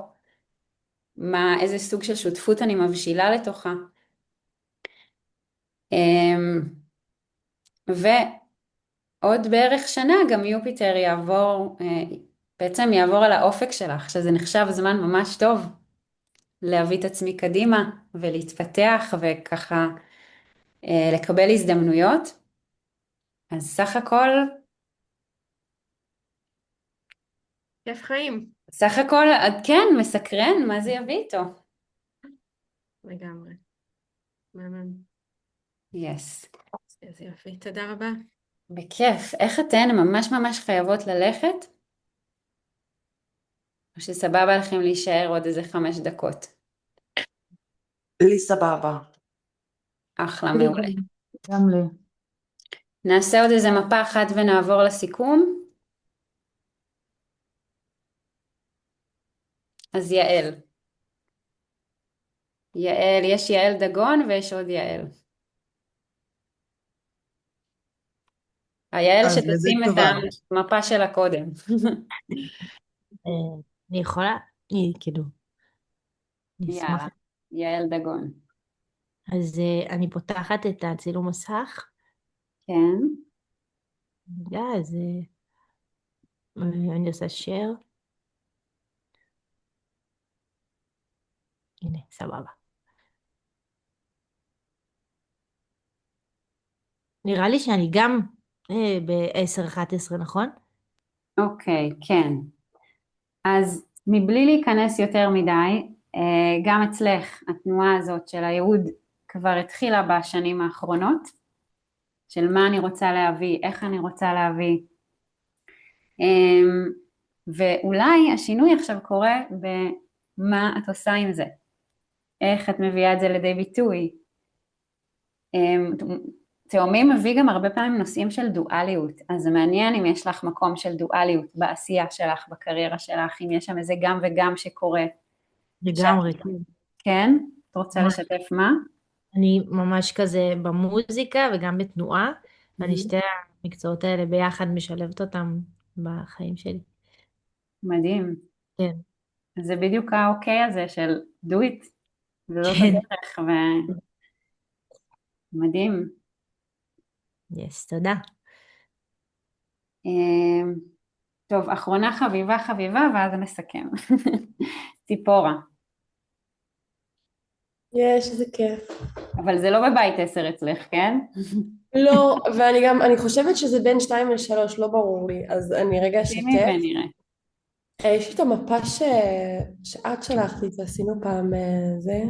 איזה סוג של שותפות אני מבשילה לתוכה. ועוד בערך שנה גם יופיטר בעצם יעבור על האופק שלך, שזה נחשב זמן ממש טוב להביא את עצמי קדימה ולהתפתח וככה לקבל הזדמנויות. אז כיף חיים. סך הכל, כן, מסקרן, מה זה יביא איתו? לגמרי. מהמם. יס. איזה יופי. תודה רבה. בכיף. איך אתן ממש ממש חייבות ללכת? או שסבבה לכם להישאר עוד איזה 5 דקות? לי סבבה. אחלה, מעולה. גם לי. נעשה עוד איזה מפה אחת ונעבור לסיכום. אז יעל. יעל, יש יעל דגון ויש עוד יעל. היעל אז לזה שתשים את התכוונת. המפה שלה קודם. אני יכולה, כאילו, אני אשמח. יאללה, יעל דגון. אז אני פותחת את הצילום מסך. כן. אז אני עושה share. הנה, סבבה. נראה לי שאני גם ב-10-11, נכון? אוקיי, כן. אז מבלי להיכנס יותר מדי, גם אצלך התנועה הזאת של הייעוד כבר התחילה בשנים האחרונות, של מה אני רוצה להביא, איך אני רוצה להביא. ואולי השינוי עכשיו קורה במה את עושה עם זה, איך את מביאה את זה לידי ביטוי. תאומים מביא גם הרבה פעמים נושאים של דואליות, אז זה מעניין אם יש לך מקום של דואליות בעשייה שלך, בקריירה שלך, אם יש שם איזה גם וגם שקורה. לגמרי, כן. כן? את רוצה לשתף מה? אני ממש כזה במוזיקה וגם בתנועה, ואני שתי המקצועות האלה ביחד משלבת אותם בחיים שלי. מדהים. כן. אז זה בדיוק האוקיי הזה של do it, וזאת כן. הדרך, ומדהים. יס, תודה. טוב, אחרונה חביבה, ואז נסכם. ציפורה. יש, איזה כיף. אבל זה לא בבית 10 אצלך, כן? לא, ואני גם, אני חושבת שזה בין 2 ל-3, לא ברור לי, אז אני רגע שימי אשתף. ונראה. יש לי את המפה שאת שלחת לי, ועשינו פעם זה.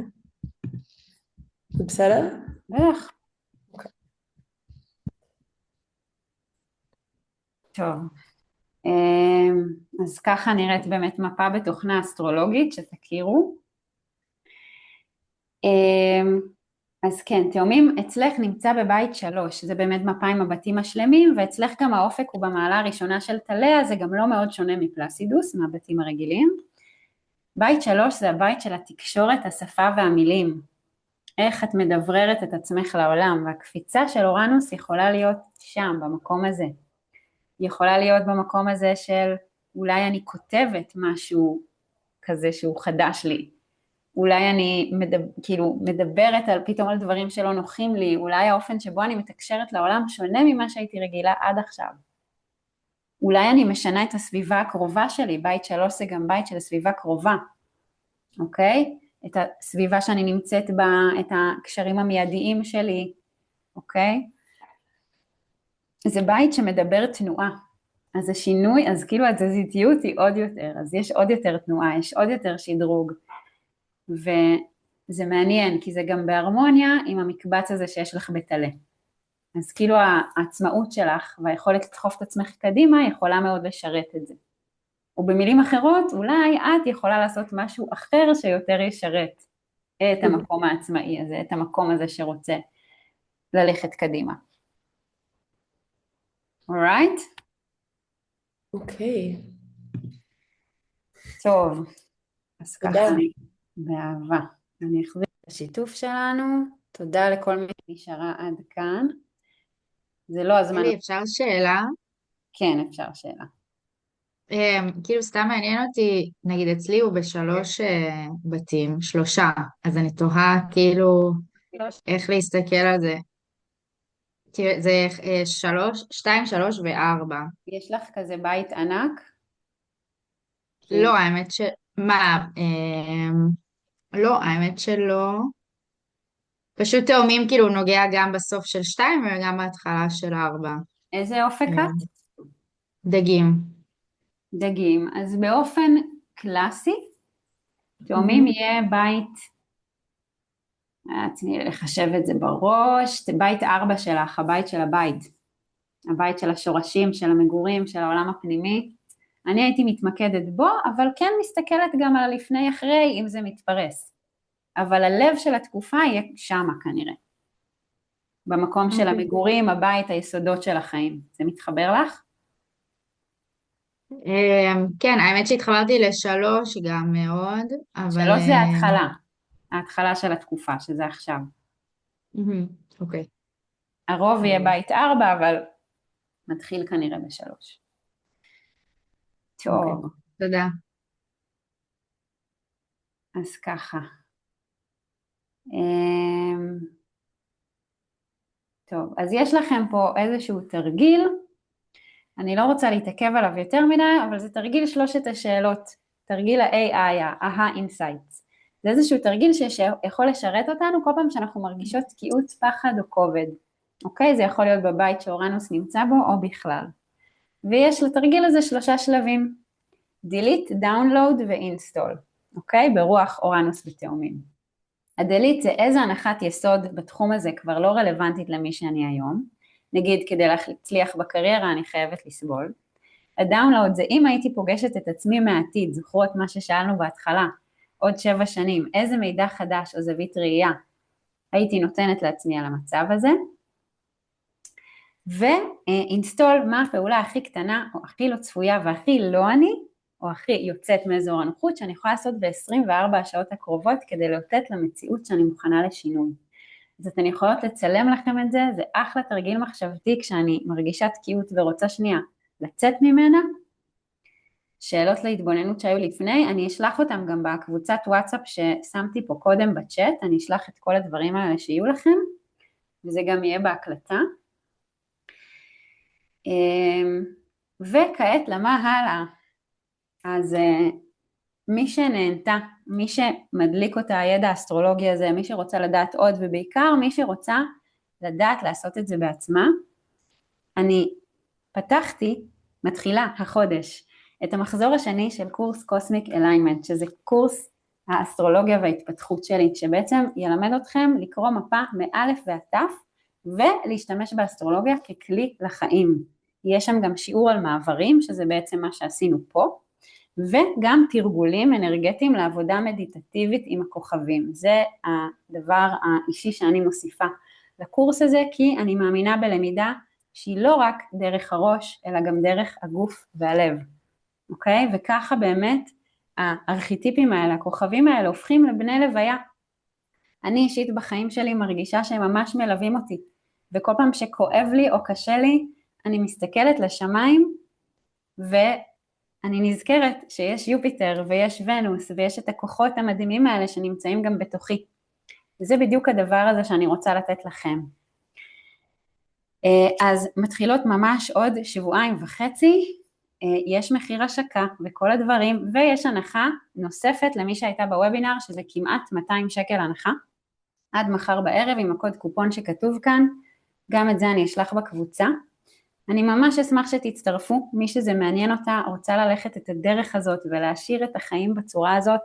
זה בסדר? בטח. טוב. אז ככה נראית באמת מפה בתוכנה אסטרולוגית, שתכירו. אז כן, תאומים, אצלך נמצא בבית 3, זה באמת מפה עם הבתים השלמים, ואצלך גם האופק הוא במעלה הראשונה של תליה, זה גם לא מאוד שונה מפלסידוס, מהבתים הרגילים. בית 3 זה הבית של התקשורת, השפה והמילים. איך את מדבררת את עצמך לעולם, והקפיצה של אורנוס יכולה להיות שם, במקום הזה. היא יכולה להיות במקום הזה של אולי אני כותבת משהו כזה שהוא חדש לי. אולי אני מדברת פתאום על דברים שלא נוחים לי, אולי האופן שבו אני מתקשרת לעולם שונה ממה שהייתי רגילה עד עכשיו. אולי אני משנה את הסביבה הקרובה שלי, בית 3 זה גם בית של הסביבה קרובה, אוקיי? את הסביבה שאני נמצאת בה, את הקשרים המיידיים שלי, אוקיי? זה בית שמדבר תנועה, אז השינוי, אז כאילו התזזיתיות היא עוד יותר, אז יש עוד יותר תנועה, יש עוד יותר שדרוג, וזה מעניין, כי זה גם בהרמוניה עם המקבץ הזה שיש לך בתלה. אז כאילו העצמאות שלך והיכולת לדחוף את עצמך קדימה יכולה מאוד לשרת את זה. או במילים אחרות, אולי את יכולה לעשות משהו אחר שיותר ישרת את המקום העצמאי הזה, את המקום הזה שרוצה ללכת קדימה. alright? אוקיי. טוב, אז תודה. ככה אני באהבה. אני אחזיר את השיתוף שלנו. תודה לכל מי שנשארה עד כאן. זה לא הזמן... אלי, אפשר שאלה? כן, אפשר שאלה. כאילו סתם מעניין אותי, נגיד אצלי הוא בשלוש בתים, שלושה, אז אני תוהה כאילו איך להסתכל על זה. כאילו, זה שלוש, שתיים, שלוש וארבע. יש לך כזה בית ענק? לא, האמת ש... מה? לא, האמת שלא. פשוט תאומים כאילו נוגע גם בסוף של שתיים וגם בהתחלה של ארבע. איזה אופק את? דגים. דגים. אז באופן קלאסי, תאומים יהיה בית, תני לחשב את זה בראש, בית 4 שלך, הבית של הבית. הבית של השורשים, של המגורים, של העולם הפנימי. אני הייתי מתמקדת בו, אבל כן מסתכלת גם על לפני אחרי, אם זה מתפרס. אבל הלב של התקופה יהיה שמה כנראה. במקום של המגורים, הבית, היסודות של החיים. זה מתחבר לך? כן, האמת שהתחברתי לשלוש גם מאוד, אבל... 3 זה ההתחלה. ההתחלה של התקופה, שזה עכשיו. אוקיי. הרוב יהיה בית 4, אבל מתחיל כנראה ב3. טוב. תודה. אז ככה. טוב, אז יש לכם פה איזשהו תרגיל, אני לא רוצה להתעכב עליו יותר מדי, אבל זה תרגיל 3 השאלות, תרגיל ה-AI, ה-Insights. זה איזשהו תרגיל שיכול לשרת אותנו כל פעם שאנחנו מרגישות תקיעות, פחד או כובד. אוקיי? זה יכול להיות בבית שאורנוס נמצא בו או בכלל. ויש לתרגיל הזה 3 שלבים, delete, download ו-install. אוקיי? ברוח אורנוס ותאומים. הדלית זה איזה הנחת יסוד בתחום הזה כבר לא רלוונטית למי שאני היום. נגיד כדי להצליח בקריירה אני חייבת לסבול. הדאונלוד זה אם הייתי פוגשת את עצמי מהעתיד, זוכרו את מה ששאלנו בהתחלה, עוד 7 שנים, איזה מידע חדש או זווית ראייה הייתי נותנת לעצמי על המצב הזה. ואינסטול מה הפעולה הכי קטנה או הכי לא צפויה והכי לא אני, או הכי יוצאת מאזור הנוחות שאני יכולה לעשות ב-24 השעות הקרובות כדי לאותת למציאות שאני מוכנה לשינוי. אז אתן יכולות לצלם לכם את זה, זה אחלה תרגיל מחשבתי כשאני מרגישה תקיעות ורוצה שנייה לצאת ממנה. שאלות להתבוננות שהיו לפני, אני אשלח אותם גם בקבוצת וואטסאפ ששמתי פה קודם בצ'אט, אני אשלח את כל הדברים האלה שיהיו לכם, וזה גם יהיה בהקלטה. וכעת למה הלאה? אז מי שנהנתה, מי שמדליק אותה הידע האסטרולוגי הזה, מי שרוצה לדעת עוד ובעיקר מי שרוצה לדעת לעשות את זה בעצמה, אני פתחתי, מתחילה החודש, את המחזור השני של קורס קוסמיק אליינמנט, שזה קורס האסטרולוגיה וההתפתחות שלי, שבעצם ילמד אתכם לקרוא מפה מאלף ועד תף, ולהשתמש באסטרולוגיה ככלי לחיים. יש שם גם שיעור על מעברים, שזה בעצם מה שעשינו פה, וגם תרגולים אנרגטיים לעבודה מדיטטיבית עם הכוכבים. זה הדבר האישי שאני מוסיפה לקורס הזה, כי אני מאמינה בלמידה שהיא לא רק דרך הראש, אלא גם דרך הגוף והלב. אוקיי? וככה באמת הארכיטיפים האלה, הכוכבים האלה, הופכים לבני לוויה. אני אישית בחיים שלי מרגישה שהם ממש מלווים אותי, וכל פעם שכואב לי או קשה לי, אני מסתכלת לשמיים, ואני נזכרת שיש יופיטר ויש ונוס, ויש את הכוחות המדהימים האלה שנמצאים גם בתוכי. וזה בדיוק הדבר הזה שאני רוצה לתת לכם. אז מתחילות ממש עוד 2.5 שבועות, יש מחיר השקה וכל הדברים, ויש הנחה נוספת למי שהייתה בוובינר, שזה כמעט 200 שקל הנחה, עד מחר בערב עם הקוד קופון שכתוב כאן, גם את זה אני אשלח בקבוצה. אני ממש אשמח שתצטרפו, מי שזה מעניין אותה, רוצה ללכת את הדרך הזאת ולהשאיר את החיים בצורה הזאת,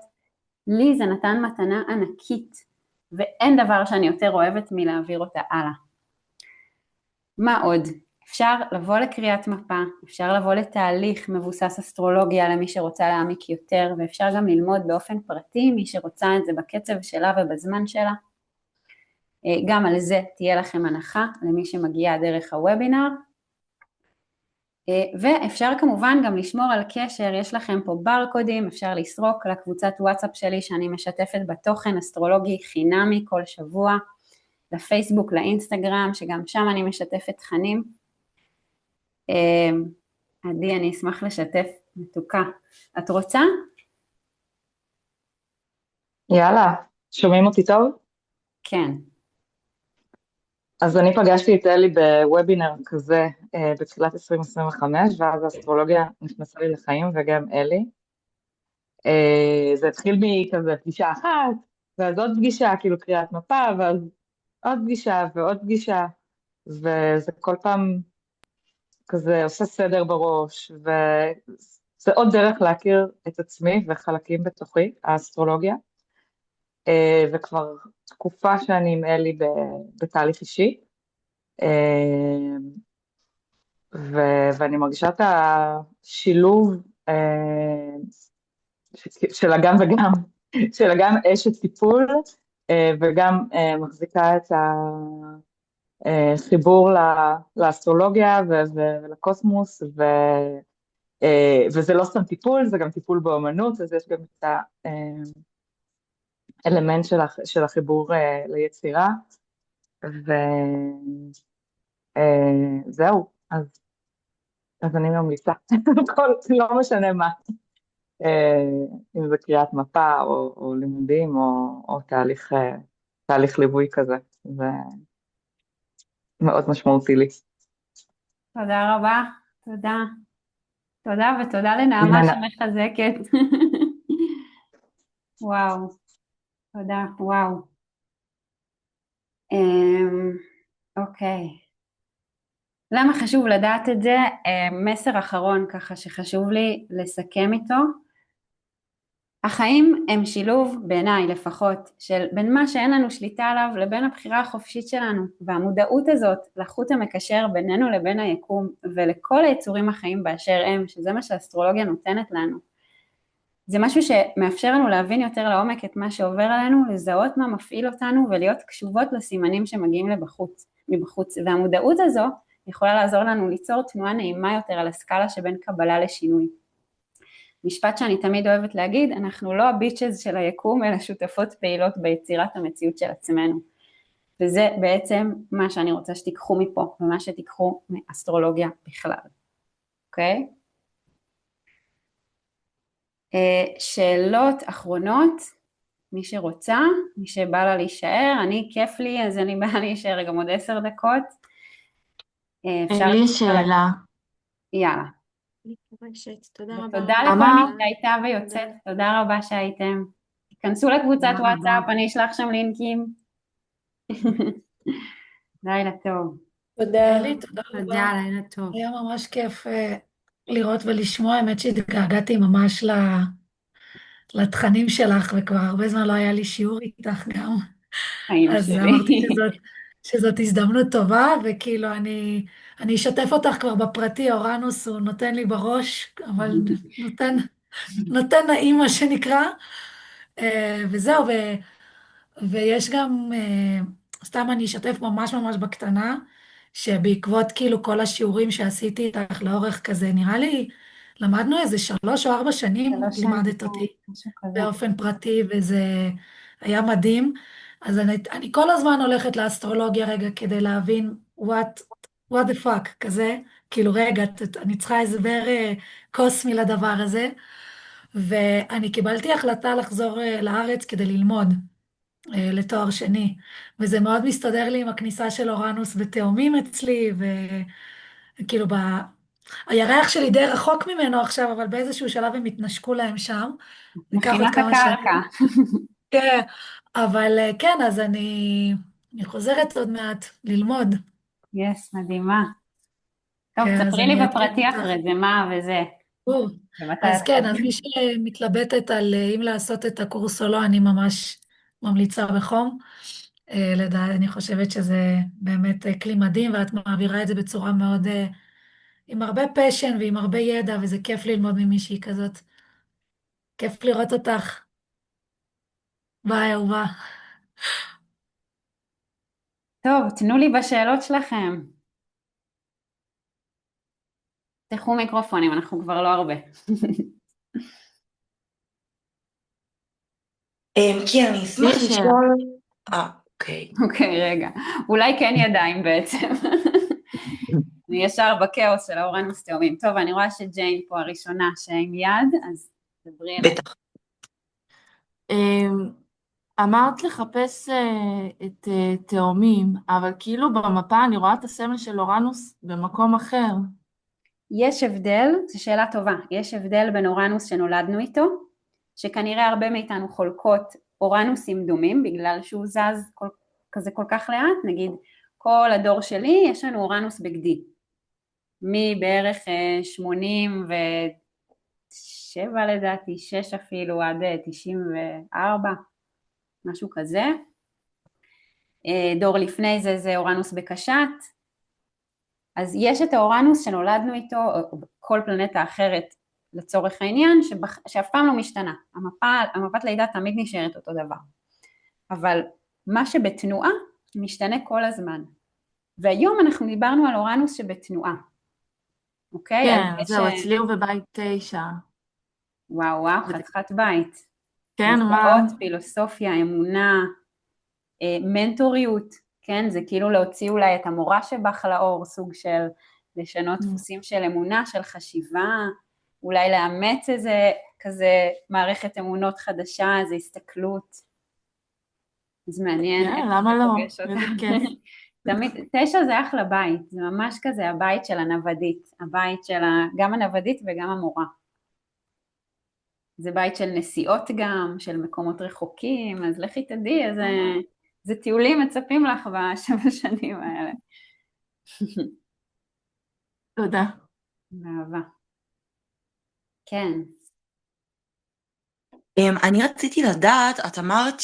לי זה נתן מתנה ענקית, ואין דבר שאני יותר אוהבת מלהעביר אותה הלאה. מה עוד? אפשר לבוא לקריאת מפה, אפשר לבוא לתהליך מבוסס אסטרולוגיה למי שרוצה להעמיק יותר, ואפשר גם ללמוד באופן פרטי, מי שרוצה את זה בקצב שלה ובזמן שלה. גם על זה תהיה לכם הנחה למי שמגיע דרך הוובינר. ואפשר כמובן גם לשמור על קשר, יש לכם פה ברקודים, אפשר לסרוק לקבוצת וואטסאפ שלי שאני משתפת בתוכן אסטרולוגי חינמי כל שבוע, לפייסבוק, לאינסטגרם, שגם שם אני משתפת תכנים. עדי, אני אשמח לשתף, מתוקה. את רוצה? יאללה, שומעים אותי טוב? כן. אז אני פגשתי את אלי בוובינר כזה בתחילת 2025, ואז האסטרולוגיה נכנסה לי לחיים וגם אלי. זה התחיל מכזה פגישה אחת, ואז עוד פגישה, כאילו קריאת מפה, ואז עוד פגישה ועוד פגישה, וזה כל פעם כזה עושה סדר בראש, וזה עוד דרך להכיר את עצמי וחלקים בתוכי, האסטרולוגיה. וכבר תקופה שאני עם אלי בתהליך אישי, ואני מרגישה את השילוב של הגם וגם, של הגם אשת טיפול, וגם מחזיקה את החיבור לאסטרולוגיה ולקוסמוס, וזה לא סתם טיפול, זה גם טיפול באמנות, אז יש גם את האלמנט של החיבור ליצירה, וזהו, אז אני ממליצה, לא משנה מה, אם זה קריאת מפה או לימודים או תהליך ליווי כזה, זה מאוד משמעותי לי. תודה רבה, תודה. תודה ותודה לנעמה שמחזקת. וואו, תודה, וואו. אוקיי. למה חשוב לדעת את זה? מסר אחרון ככה שחשוב לי לסכם איתו. החיים הם שילוב, בעיניי לפחות, של בין מה שאין לנו שליטה עליו לבין הבחירה החופשית שלנו, והמודעות הזאת לחוט המקשר בינינו לבין היקום ולכל היצורים החיים באשר הם, שזה מה שהאסטרולוגיה נותנת לנו. זה משהו שמאפשר לנו להבין יותר לעומק את מה שעובר עלינו, לזהות מה מפעיל אותנו ולהיות קשובות לסימנים שמגיעים מבחוץ, והמודעות הזו יכולה לעזור לנו ליצור תנועה נעימה יותר על הסקאלה שבין קבלה לשינוי. משפט שאני תמיד אוהבת להגיד, אנחנו לא הביצ'ז של היקום, אלא שותפות פעילות ביצירת המציאות של עצמנו. וזה בעצם מה שאני רוצה שתיקחו מפה, ומה שתיקחו מאסטרולוגיה בכלל. אוקיי? שאלות אחרונות, מי שרוצה, מי שבא לה להישאר, אני כיף לי, אז אני באה להישאר גם עוד 10 דקות. אין לי שאלה. יאללה. תודה רבה. ותודה לכל מי שהייתה ויוצאת, תודה רבה שהייתם. כנסו לקבוצת וואטסאפ, אני אשלח שם לינקים. לילה טוב. תודה. תודה רבה. תודה, לילה טוב. היה ממש כיף לראות ולשמוע, האמת שהתגעגעתי ממש לתכנים שלך, וכבר הרבה זמן לא היה לי שיעור איתך גם. אז אמרתי שזאת הזדמנות טובה, וכאילו אני אשתף אותך כבר בפרטי, אורנוס הוא נותן לי בראש, אבל נותן נעים מה שנקרא, וזהו, ויש גם, סתם אני אשתף ממש ממש בקטנה, שבעקבות כאילו כל השיעורים שעשיתי איתך לאורך כזה, נראה לי, למדנו איזה 3 או 4 שנים, לימדת אותי באופן פרטי, וזה היה מדהים. אז אני כל הזמן הולכת לאסטרולוגיה רגע כדי להבין what the fuck כזה, כאילו רגע, אני צריכה הסבר קוסמי לדבר הזה, ואני קיבלתי החלטה לחזור לארץ כדי ללמוד לתואר שני, וזה מאוד מסתדר לי עם הכניסה של אורנוס בתאומים אצלי, וכאילו הירח שלי די רחוק ממנו עכשיו, אבל באיזשהו שלב הם התנשקו להם שם. מכינת הקרקע. כן, אבל כן, אז אני חוזרת עוד מעט ללמוד. יס, מדהימה. טוב, כן, אז תספרי לי אני בפרטי אחרי זה, מה וזה. אז כן, אז מי שמתלבטת על אם לעשות את הקורס או לא, אני ממש ממליצה בחום. אני חושבת שזה באמת כלי מדהים, ואת מעבירה את זה בצורה מאוד, עם הרבה פשן ועם הרבה ידע, וזה כיף ללמוד ממישהי כזאת. כיף לראות אותך. ביי, אהובה. טוב, תנו לי בשאלות שלכם. תפתחו מיקרופונים, אנחנו כבר לא הרבה. כי אני אשמח לי שאלה. לשאול... אוקיי. אוקיי, רגע. אולי כן ידיים בעצם. אני ישר בכאוס של האורנוס תאומים. טוב, אני רואה שג'יין פה הראשונה שעם יד, אז דברי אליי. בטח. אמרת לחפש את תאומים, אבל כאילו במפה אני רואה את הסמל של אורנוס במקום אחר. יש הבדל, זו שאלה טובה, יש הבדל בין אורנוס שנולדנו איתו, שכנראה הרבה מאיתנו חולקות אורנוסים דומים, בגלל שהוא זז כזה כל כך לאט, נגיד כל הדור שלי יש לנו אורנוס בגדי, מבערך 87 לדעתי, 6 אפילו עד 94, משהו כזה. דור לפני זה אורנוס בקשת, אז יש את האורנוס שנולדנו איתו, או כל פלנטה אחרת לצורך העניין, שאף פעם לא משתנה. המפת לידה תמיד נשארת אותו דבר. אבל מה שבתנועה משתנה כל הזמן. והיום אנחנו דיברנו על אורנוס שבתנועה. אוקיי? כן, זהו, אצלי הוא בבית 9. וואו, חתיכת בית. כן, מה? נפלאות, פילוסופיה, אמונה, מנטוריות, כן? זה כאילו להוציא אולי את המורה שבך לאור, סוג של לשנות דפוסים של אמונה, של חשיבה, אולי לאמץ איזה כזה מערכת אמונות חדשה, איזו הסתכלות. זה מעניין. כן, למה לא? איזה כיף. תמיד, 9 זה אחלה בית, זה ממש כזה הבית של הנוודית, הבית של גם הנוודית וגם המורה. זה בית של נסיעות גם, של מקומות רחוקים, אז לכי תדעי, איזה טיולים מצפים לך בשבע שנים האלה. תודה. באהבה. כן. אני רציתי לדעת, את אמרת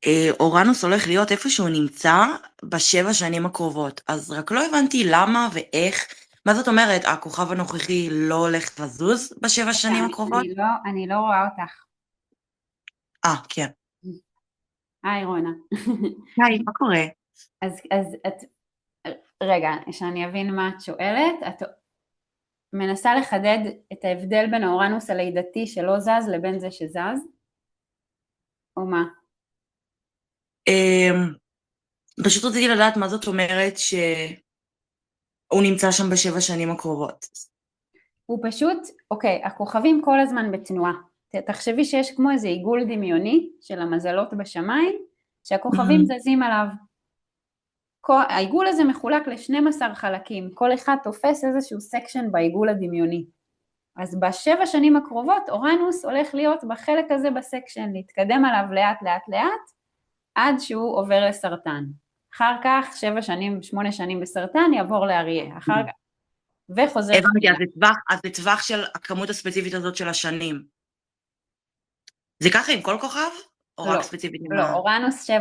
שאורנוס הולך להיות איפה שהוא נמצא ב7 שנים הקרובות, אז רק לא הבנתי למה ואיך, מה זאת אומרת, הכוכב הנוכחי לא הולך לזוז ב7 שנים הקרובות? אני לא רואה אותך. כן. היי רונה. היי, מה קורה? אז רגע, שאני אבין מה את שואלת, את מנסה לחדד את ההבדל בין האורנוס הלידתי שלא זז לבין זה שזז? או מה? פשוט רציתי לדעת מה זאת אומרת שהוא נמצא שם ב7 שנים הקרובות. הוא פשוט, אוקיי, הכוכבים כל הזמן בתנועה. תחשבי שיש כמו איזה עיגול דמיוני של המזלות בשמיים, שהכוכבים זזים עליו. העיגול הזה מחולק ל12 חלקים, כל אחד תופס איזשהו סקשן בעיגול הדמיוני. אז ב7 שנים הקרובות אורנוס הולך להיות בחלק הזה בסקשן, להתקדם עליו לאט לאט לאט, עד שהוא עובר לסרטן. אחר כך 7 שנים, 8 שנים בסרטן יעבור לאריה, אחר כך, וחוזר. הבנתי, אז זה טווח של הכמות הספציפית הזאת של השנים. זה ככה עם כל כוכב? או רק ספציפית עם לא, אורנוס 7-8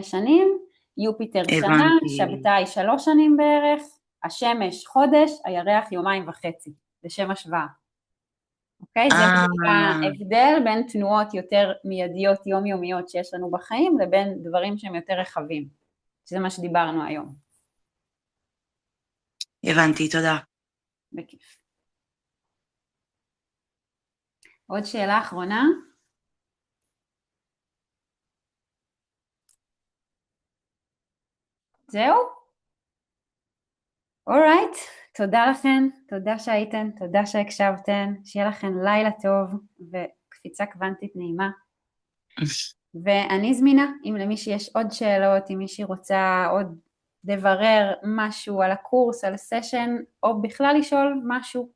שנים, יופיטר שנה, שבתאי 3 שנים בערך, השמש חודש, הירח 1.5 ימים, לשם השוואה. אוקיי? זה ההבדל בין תנועות יותר מיידיות יומיומיות שיש לנו בחיים, לבין דברים שהם יותר רחבים, שזה מה שדיברנו היום. הבנתי, תודה. בכיף. עוד שאלה אחרונה? זהו? אורייט, תודה לכן, תודה שהייתן, תודה שהקשבתן, שיהיה לכן לילה טוב וקפיצה קוונטית נעימה. ואני זמינה, אם למישהי יש עוד שאלות, אם מישהי רוצה עוד לברר משהו על הקורס, על הסשן, או בכלל לשאול משהו.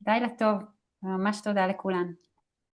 לילה טוב, ממש תודה לכולן.